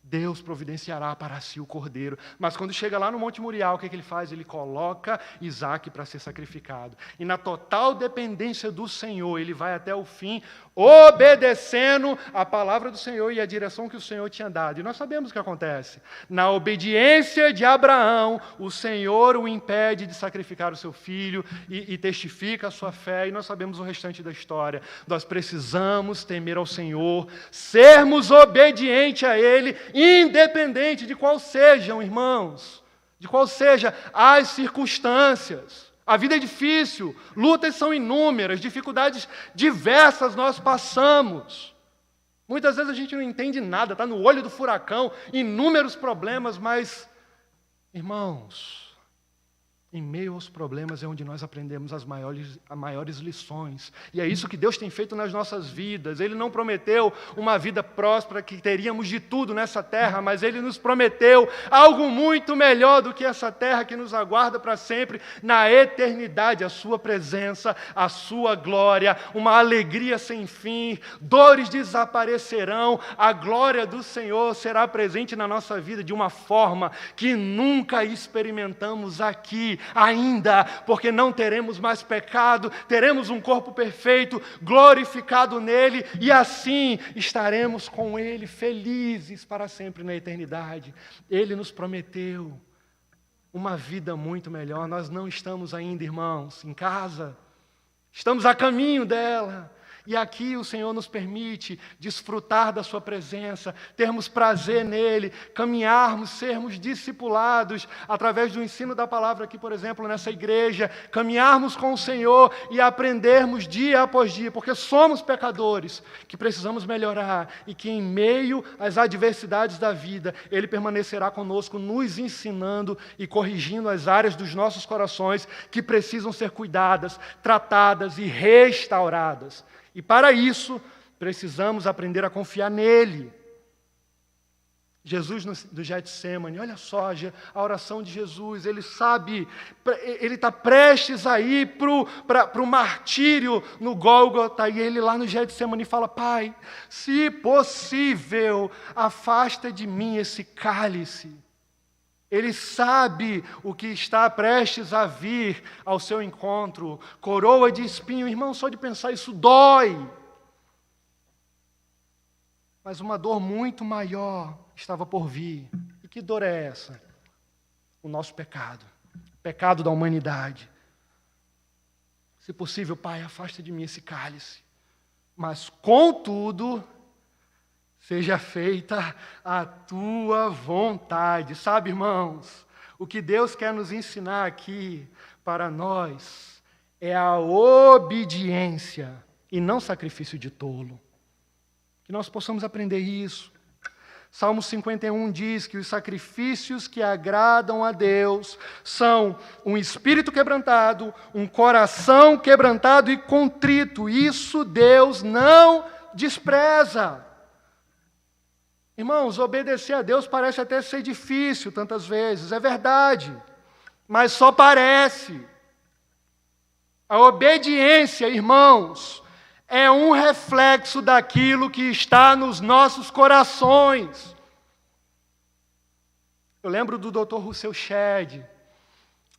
Deus providenciará para si o cordeiro. Mas quando chega lá no Monte Moriá, o que ele faz? Ele coloca Isaac para ser sacrificado. E na total dependência do Senhor, ele vai até o fim, obedecendo a palavra do Senhor e a direção que o Senhor tinha dado. E nós sabemos o que acontece. Na obediência de Abraão, o Senhor o impede de sacrificar o seu filho e testifica a sua fé. E nós sabemos o restante da história. Nós precisamos temer ao Senhor, sermos obedientes a Ele, independente de qual sejam, irmãos, de qual seja as circunstâncias. A vida é difícil, lutas são inúmeras, dificuldades diversas nós passamos. Muitas vezes a gente não entende nada, está no olho do furacão, inúmeros problemas, mas, irmãos, em meio aos problemas é onde nós aprendemos as maiores lições. E é isso que Deus tem feito nas nossas vidas. Ele não prometeu uma vida próspera, que teríamos de tudo nessa terra, mas Ele nos prometeu algo muito melhor do que essa terra que nos aguarda para sempre, na eternidade, a Sua presença, a Sua glória, uma alegria sem fim, dores desaparecerão, a glória do Senhor será presente na nossa vida de uma forma que nunca experimentamos aqui, ainda, porque não teremos mais pecado, teremos um corpo perfeito, glorificado nele, e assim estaremos com ele felizes para sempre na eternidade. Ele nos prometeu uma vida muito melhor. Nós não estamos ainda, irmãos, em casa, estamos a caminho dela. E aqui o Senhor nos permite desfrutar da sua presença, termos prazer nele, caminharmos, sermos discipulados através do ensino da palavra aqui, por exemplo, nessa igreja, caminharmos com o Senhor e aprendermos dia após dia, porque somos pecadores que precisamos melhorar e que em meio às adversidades da vida, Ele permanecerá conosco, nos ensinando e corrigindo as áreas dos nossos corações que precisam ser cuidadas, tratadas e restauradas. E para isso, precisamos aprender a confiar nele. Jesus do Getsemane, olha só a oração de Jesus, ele sabe, ele está prestes a ir para o martírio no Gólgota, e ele lá no Getsemane fala: Pai, se possível, afasta de mim esse cálice. Ele sabe o que está prestes a vir ao seu encontro, coroa de espinho. Irmão, só de pensar isso dói. Mas uma dor muito maior estava por vir. E que dor é essa? O nosso pecado, o pecado da humanidade. Se possível, Pai, afasta de mim esse cálice. Mas, contudo, seja feita a tua vontade. Sabe, irmãos, o que Deus quer nos ensinar aqui para nós é a obediência e não sacrifício de tolo. Que nós possamos aprender isso. Salmo 51 diz que os sacrifícios que agradam a Deus são um espírito quebrantado, um coração quebrantado e contrito. Isso Deus não despreza. Irmãos, obedecer a Deus parece até ser difícil tantas vezes, é verdade, mas só parece. A obediência, irmãos, é um reflexo daquilo que está nos nossos corações. Eu lembro do Dr. Rousseau Shedd.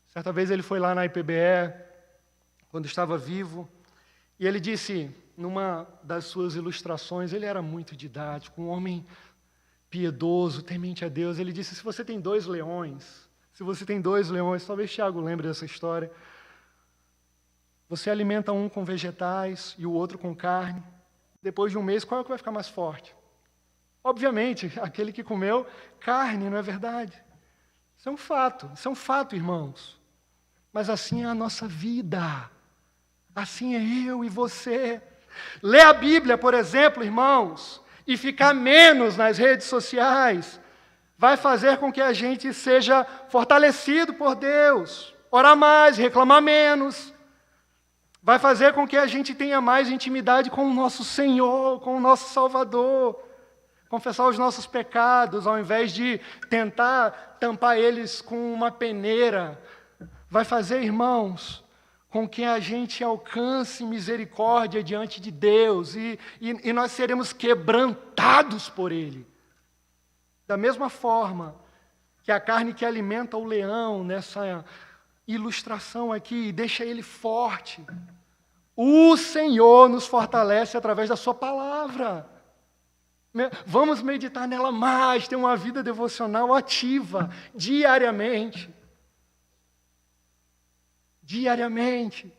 Certa vez ele foi lá na IPBE, quando estava vivo, e ele disse, numa das suas ilustrações, ele era muito didático, um homem piedoso, temente a Deus. Ele disse: se você tem 2 leões, talvez Tiago lembre dessa história, você alimenta um com vegetais e o outro com carne. Depois de um mês, qual é que vai ficar mais forte? Obviamente, aquele que comeu carne, não é verdade? Isso é um fato, irmãos. Mas assim é a nossa vida. Assim é eu e você. Ler a Bíblia, por exemplo, irmãos, e ficar menos nas redes sociais, vai fazer com que a gente seja fortalecido por Deus. Orar mais, reclamar menos. Vai fazer com que a gente tenha mais intimidade com o nosso Senhor, com o nosso Salvador. Confessar os nossos pecados, ao invés de tentar tampar eles com uma peneira. Vai fazer, irmãos, com que a gente alcance misericórdia diante de Deus e nós seremos quebrantados por Ele. Da mesma forma que a carne que alimenta o leão, nessa ilustração aqui, deixa ele forte. O Senhor nos fortalece através da sua palavra. Vamos meditar nela mais, ter uma vida devocional ativa, diariamente. Diariamente.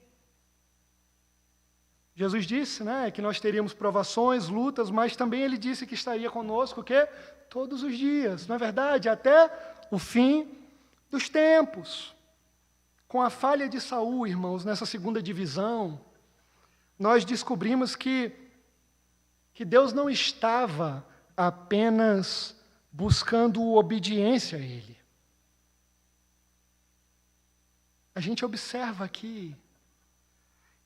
Jesus disse, que nós teríamos provações, lutas, mas também Ele disse que estaria conosco, o quê? Todos os dias, não é verdade? Até o fim dos tempos. Com a falha de Saul, irmãos, nessa segunda divisão, nós descobrimos que Deus não estava apenas buscando obediência a Ele. A gente observa aqui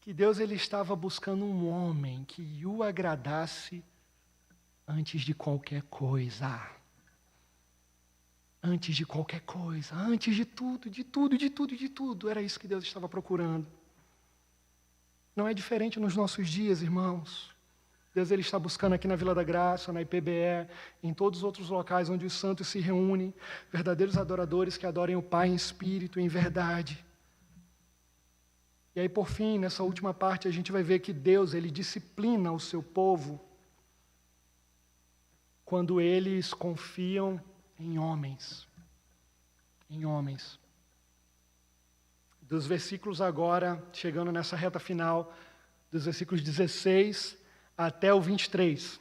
que Deus ele estava buscando um homem que o agradasse antes de qualquer coisa. Antes de qualquer coisa, antes de tudo. Era isso que Deus estava procurando. Não é diferente nos nossos dias, irmãos. Deus ele está buscando aqui na Vila da Graça, na IPBE, em todos os outros locais onde os santos se reúnem, verdadeiros adoradores que adorem o Pai em espírito e em verdade. E aí, por fim, nessa última parte, a gente vai ver que Deus ele disciplina o seu povo quando eles confiam em homens. Em homens. Dos versículos agora, chegando nessa reta final, dos versículos 16 até o 23.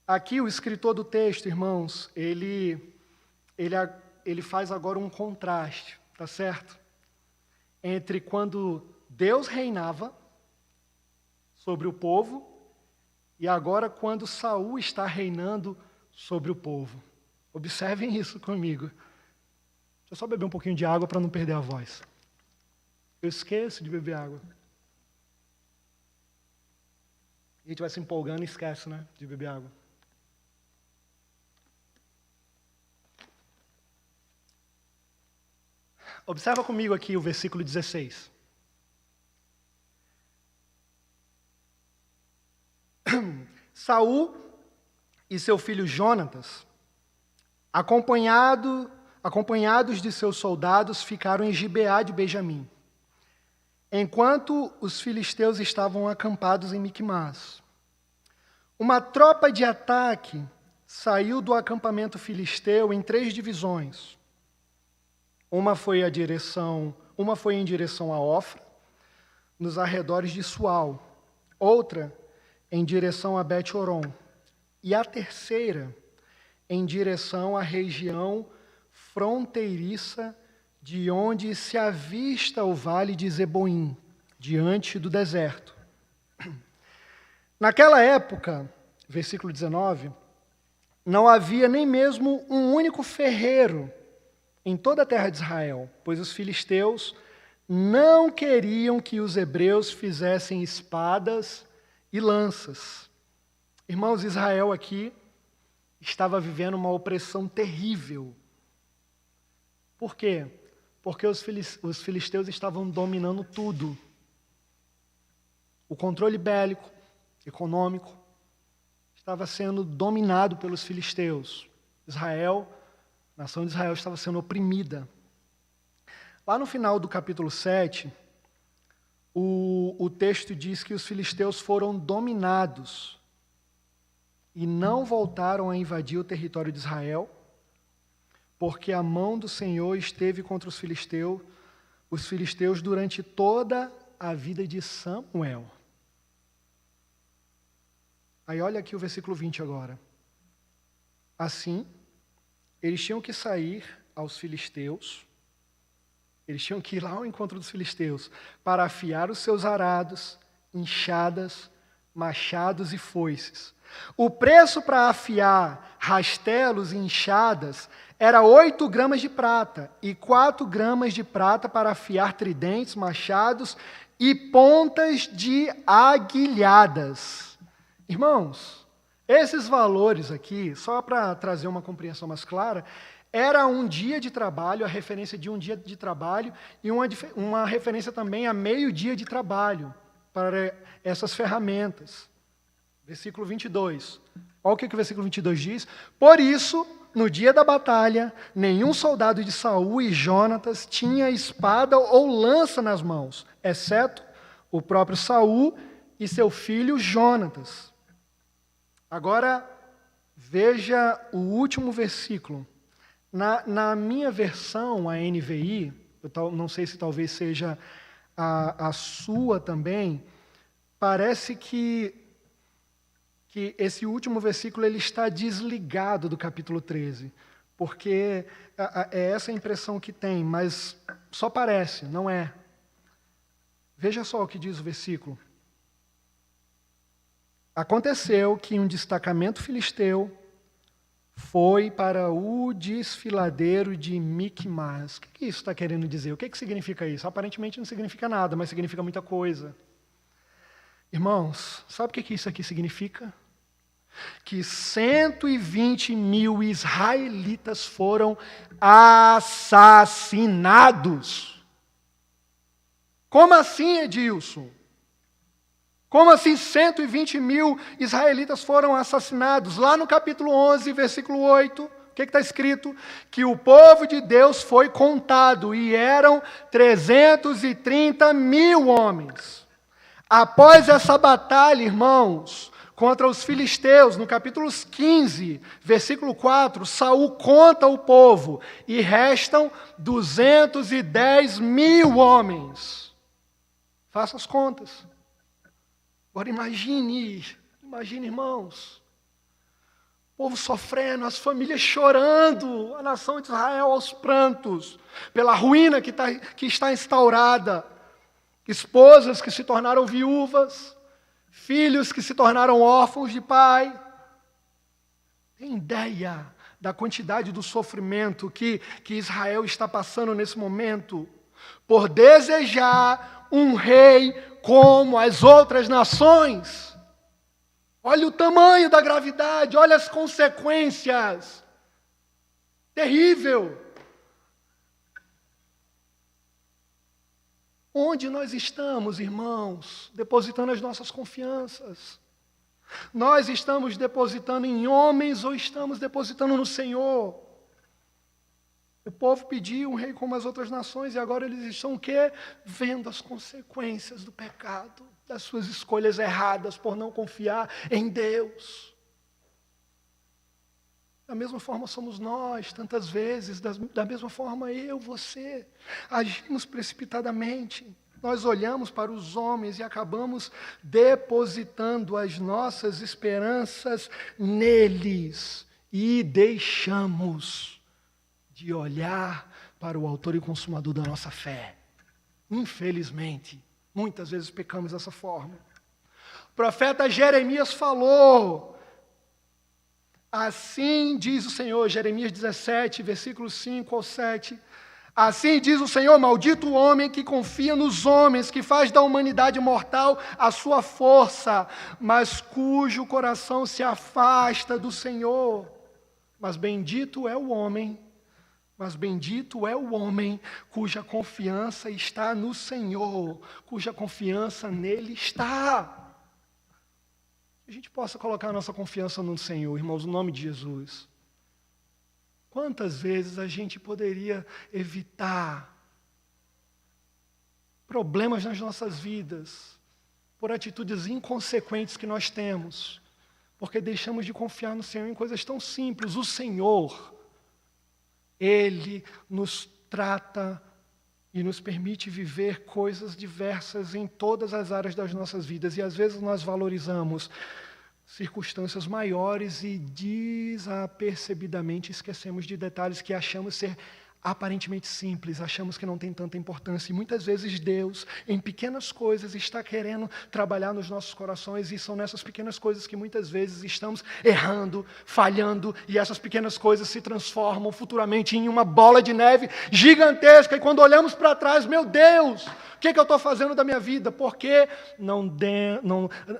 Aqui o escritor do texto, irmãos, ele faz agora um contraste, tá certo? Entre quando Deus reinava sobre o povo e agora quando Saul está reinando sobre o povo. Observem isso comigo. Deixa eu só beber um pouquinho de água para não perder a voz. Eu esqueço de beber água. A gente vai se empolgando e esquece, né, de beber água. Observa comigo aqui o versículo 16. Saul e seu filho Jonatas, acompanhados de seus soldados, ficaram em Gibeá de Benjamim, enquanto os filisteus estavam acampados em Miquimás. Uma tropa de ataque saiu do acampamento filisteu em 3 divisões. Uma foi em direção a Ofra, nos arredores de Sual. Outra em direção a Bet-Horon. E a terceira em direção à região fronteiriça de onde se avista o vale de Zeboim, diante do deserto. Naquela época, versículo 19, não havia nem mesmo um único ferreiro em toda a terra de Israel, pois os filisteus não queriam que os hebreus fizessem espadas e lanças. Irmãos, Israel aqui estava vivendo uma opressão terrível. Por quê? Porque os filisteus estavam dominando tudo. O controle bélico, econômico, estava sendo dominado pelos filisteus. A nação de Israel estava sendo oprimida. Lá no final do capítulo 7, o texto diz que os filisteus foram dominados e não voltaram a invadir o território de Israel, porque a mão do Senhor esteve contra os filisteus durante toda a vida de Samuel. Aí olha aqui o versículo 20 agora. Assim, eles tinham que sair aos filisteus, eles tinham que ir lá ao encontro dos filisteus para afiar os seus arados, enxadas, machados e foices. O preço para afiar rastelos e enxadas era 8 gramas de prata e 4 gramas de prata para afiar tridentes, machados e pontas de aguilhadas. Irmãos, esses valores aqui, só para trazer uma compreensão mais clara, era um dia de trabalho, a referência de um dia de trabalho, e uma referência também a meio dia de trabalho para essas ferramentas. Versículo 22. Olha o que o versículo 22 diz. Por isso, no dia da batalha, nenhum soldado de Saul e Jonatas tinha espada ou lança nas mãos, exceto o próprio Saul e seu filho Jonatas. Agora, veja o último versículo. Na minha versão, a NVI, eu não sei se talvez seja a sua também, parece que esse último versículo ele está desligado do capítulo 13, porque é essa a impressão que tem, mas só parece, não é. Veja só o que diz o versículo. Aconteceu que um destacamento filisteu foi para o desfiladeiro de Miquimás. O que isso está querendo dizer? O que significa isso? Aparentemente não significa nada, mas significa muita coisa. Irmãos, sabe o que isso aqui significa? Que 120.000 israelitas foram assassinados. Como assim, Edilson? Como assim 120.000 israelitas foram assassinados? Lá no capítulo 11, versículo 8, o que está escrito? Que o povo de Deus foi contado e eram 330.000 homens. Após essa batalha, irmãos, contra os filisteus, no capítulo 15, versículo 4, Saul conta o povo e restam 210.000 homens. Faça as contas. Agora imagine, irmãos, o povo sofrendo, as famílias chorando, a nação de Israel aos prantos, pela ruína que está instaurada, esposas que se tornaram viúvas, filhos que se tornaram órfãos de pai. Tem ideia da quantidade do sofrimento que Israel está passando nesse momento? Por desejar um rei como as outras nações. Olha o tamanho da gravidade, olha as consequências. Terrível. Onde nós estamos, irmãos, depositando as nossas confianças? Nós estamos depositando em homens ou estamos depositando no Senhor? O povo pediu um rei como as outras nações e agora eles estão o quê? Vendo as consequências do pecado, das suas escolhas erradas por não confiar em Deus. Da mesma forma somos nós, tantas vezes, da mesma forma eu, você, agimos precipitadamente. Nós olhamos para os homens e acabamos depositando as nossas esperanças neles e deixamos de olhar para o autor e consumador da nossa fé. Infelizmente, muitas vezes pecamos dessa forma. O profeta Jeremias falou, assim diz o Senhor, Jeremias 17, versículos 5 ao 7, assim diz o Senhor, maldito o homem que confia nos homens, que faz da humanidade mortal a sua força, mas cujo coração se afasta do Senhor. Mas bendito é o homem cuja confiança está no Senhor, cuja confiança nele está. Que a gente possa colocar a nossa confiança no Senhor, irmãos, no nome de Jesus. Quantas vezes a gente poderia evitar problemas nas nossas vidas por atitudes inconsequentes que nós temos, porque deixamos de confiar no Senhor em coisas tão simples. O Senhor, Ele nos trata e nos permite viver coisas diversas em todas as áreas das nossas vidas. E às vezes nós valorizamos circunstâncias maiores e desapercebidamente esquecemos de detalhes que achamos ser aparentemente simples, achamos que não tem tanta importância. E muitas vezes Deus, em pequenas coisas, está querendo trabalhar nos nossos corações, e são nessas pequenas coisas que muitas vezes estamos errando, falhando, e essas pequenas coisas se transformam futuramente em uma bola de neve gigantesca, e quando olhamos para trás, meu Deus, o que eu estou fazendo da minha vida? Porque não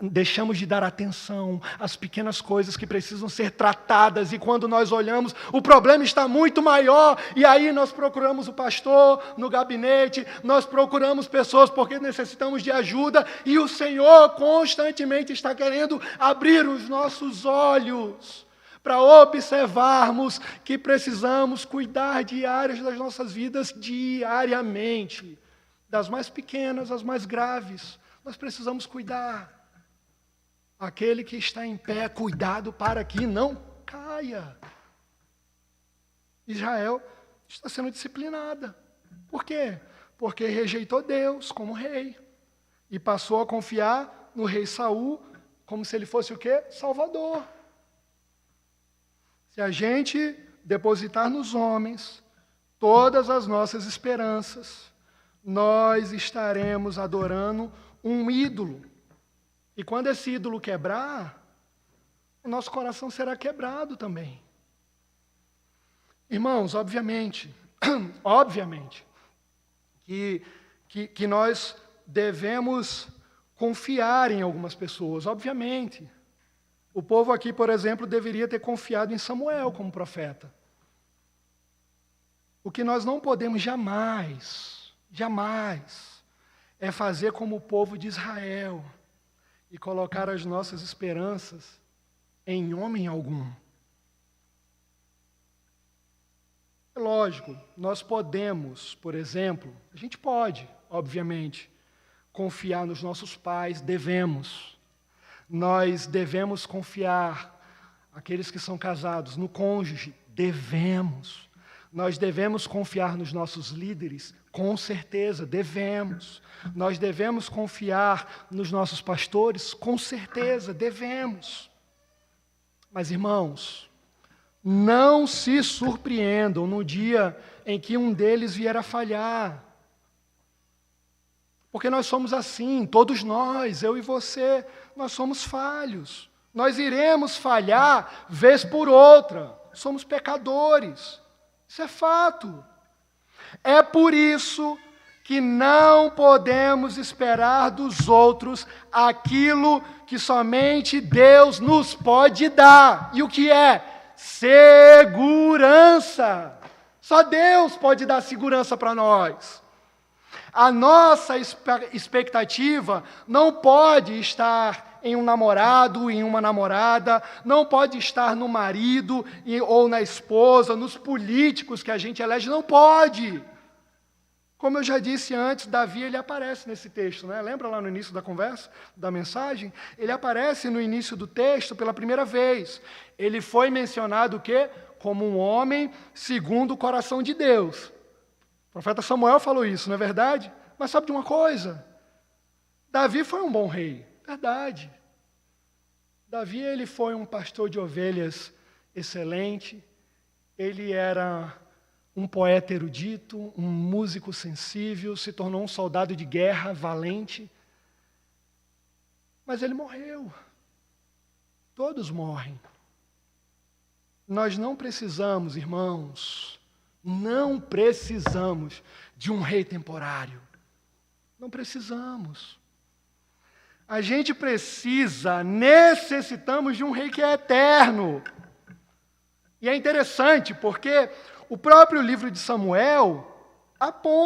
deixamos de dar atenção às pequenas coisas que precisam ser tratadas, e quando nós olhamos, o problema está muito maior, e aí nós procuramos o pastor no gabinete, nós procuramos pessoas porque necessitamos de ajuda, e o Senhor constantemente está querendo abrir os nossos olhos para observarmos que precisamos cuidar de áreas das nossas vidas diariamente. Das mais pequenas às mais graves, nós precisamos cuidar. Aquele que está em pé, cuidado para que não caia. Israel está sendo disciplinada. Por quê? Porque rejeitou Deus como rei e passou a confiar no rei Saul como se ele fosse o quê? Salvador. Se a gente depositar nos homens todas as nossas esperanças, nós estaremos adorando um ídolo. E quando esse ídolo quebrar, o nosso coração será quebrado também. Irmãos, obviamente, que nós devemos confiar em algumas pessoas, obviamente. O povo aqui, por exemplo, deveria ter confiado em Samuel como profeta. O que nós não podemos jamais é fazer como o povo de Israel e colocar as nossas esperanças em homem algum. É lógico, nós podemos, por exemplo, a gente pode, obviamente, confiar nos nossos pais, devemos. Nós devemos confiar, aqueles que são casados, no cônjuge, devemos. Nós devemos confiar nos nossos líderes? Com certeza, devemos. Nós devemos confiar nos nossos pastores? Com certeza, devemos. Mas, irmãos, não se surpreendam no dia em que um deles vier a falhar. Porque nós somos assim, todos nós, eu e você, nós somos falhos. Nós iremos falhar vez por outra. Somos pecadores. Isso é fato. É por isso que não podemos esperar dos outros aquilo que somente Deus nos pode dar. E o que é? Segurança. Só Deus pode dar segurança para nós. A nossa expectativa não pode estar em um namorado, em uma namorada, não pode estar no marido ou na esposa, nos políticos que a gente elege, não pode. Como eu já disse antes, Davi, ele aparece nesse texto, né? Lembra lá no início da conversa, da mensagem? Ele aparece no início do texto pela primeira vez. Ele foi mencionado o quê? Como um homem segundo o coração de Deus. O profeta Samuel falou isso, não é verdade? Mas sabe de uma coisa? Davi foi um bom rei, verdade. Davi, ele foi um pastor de ovelhas excelente, ele era um poeta erudito, um músico sensível, se tornou um soldado de guerra valente. Mas ele morreu. Todos morrem. Nós não precisamos, irmãos, não precisamos de um rei temporário. Não precisamos. A gente necessitamos de um rei que é eterno. E é interessante porque o próprio livro de Samuel aponta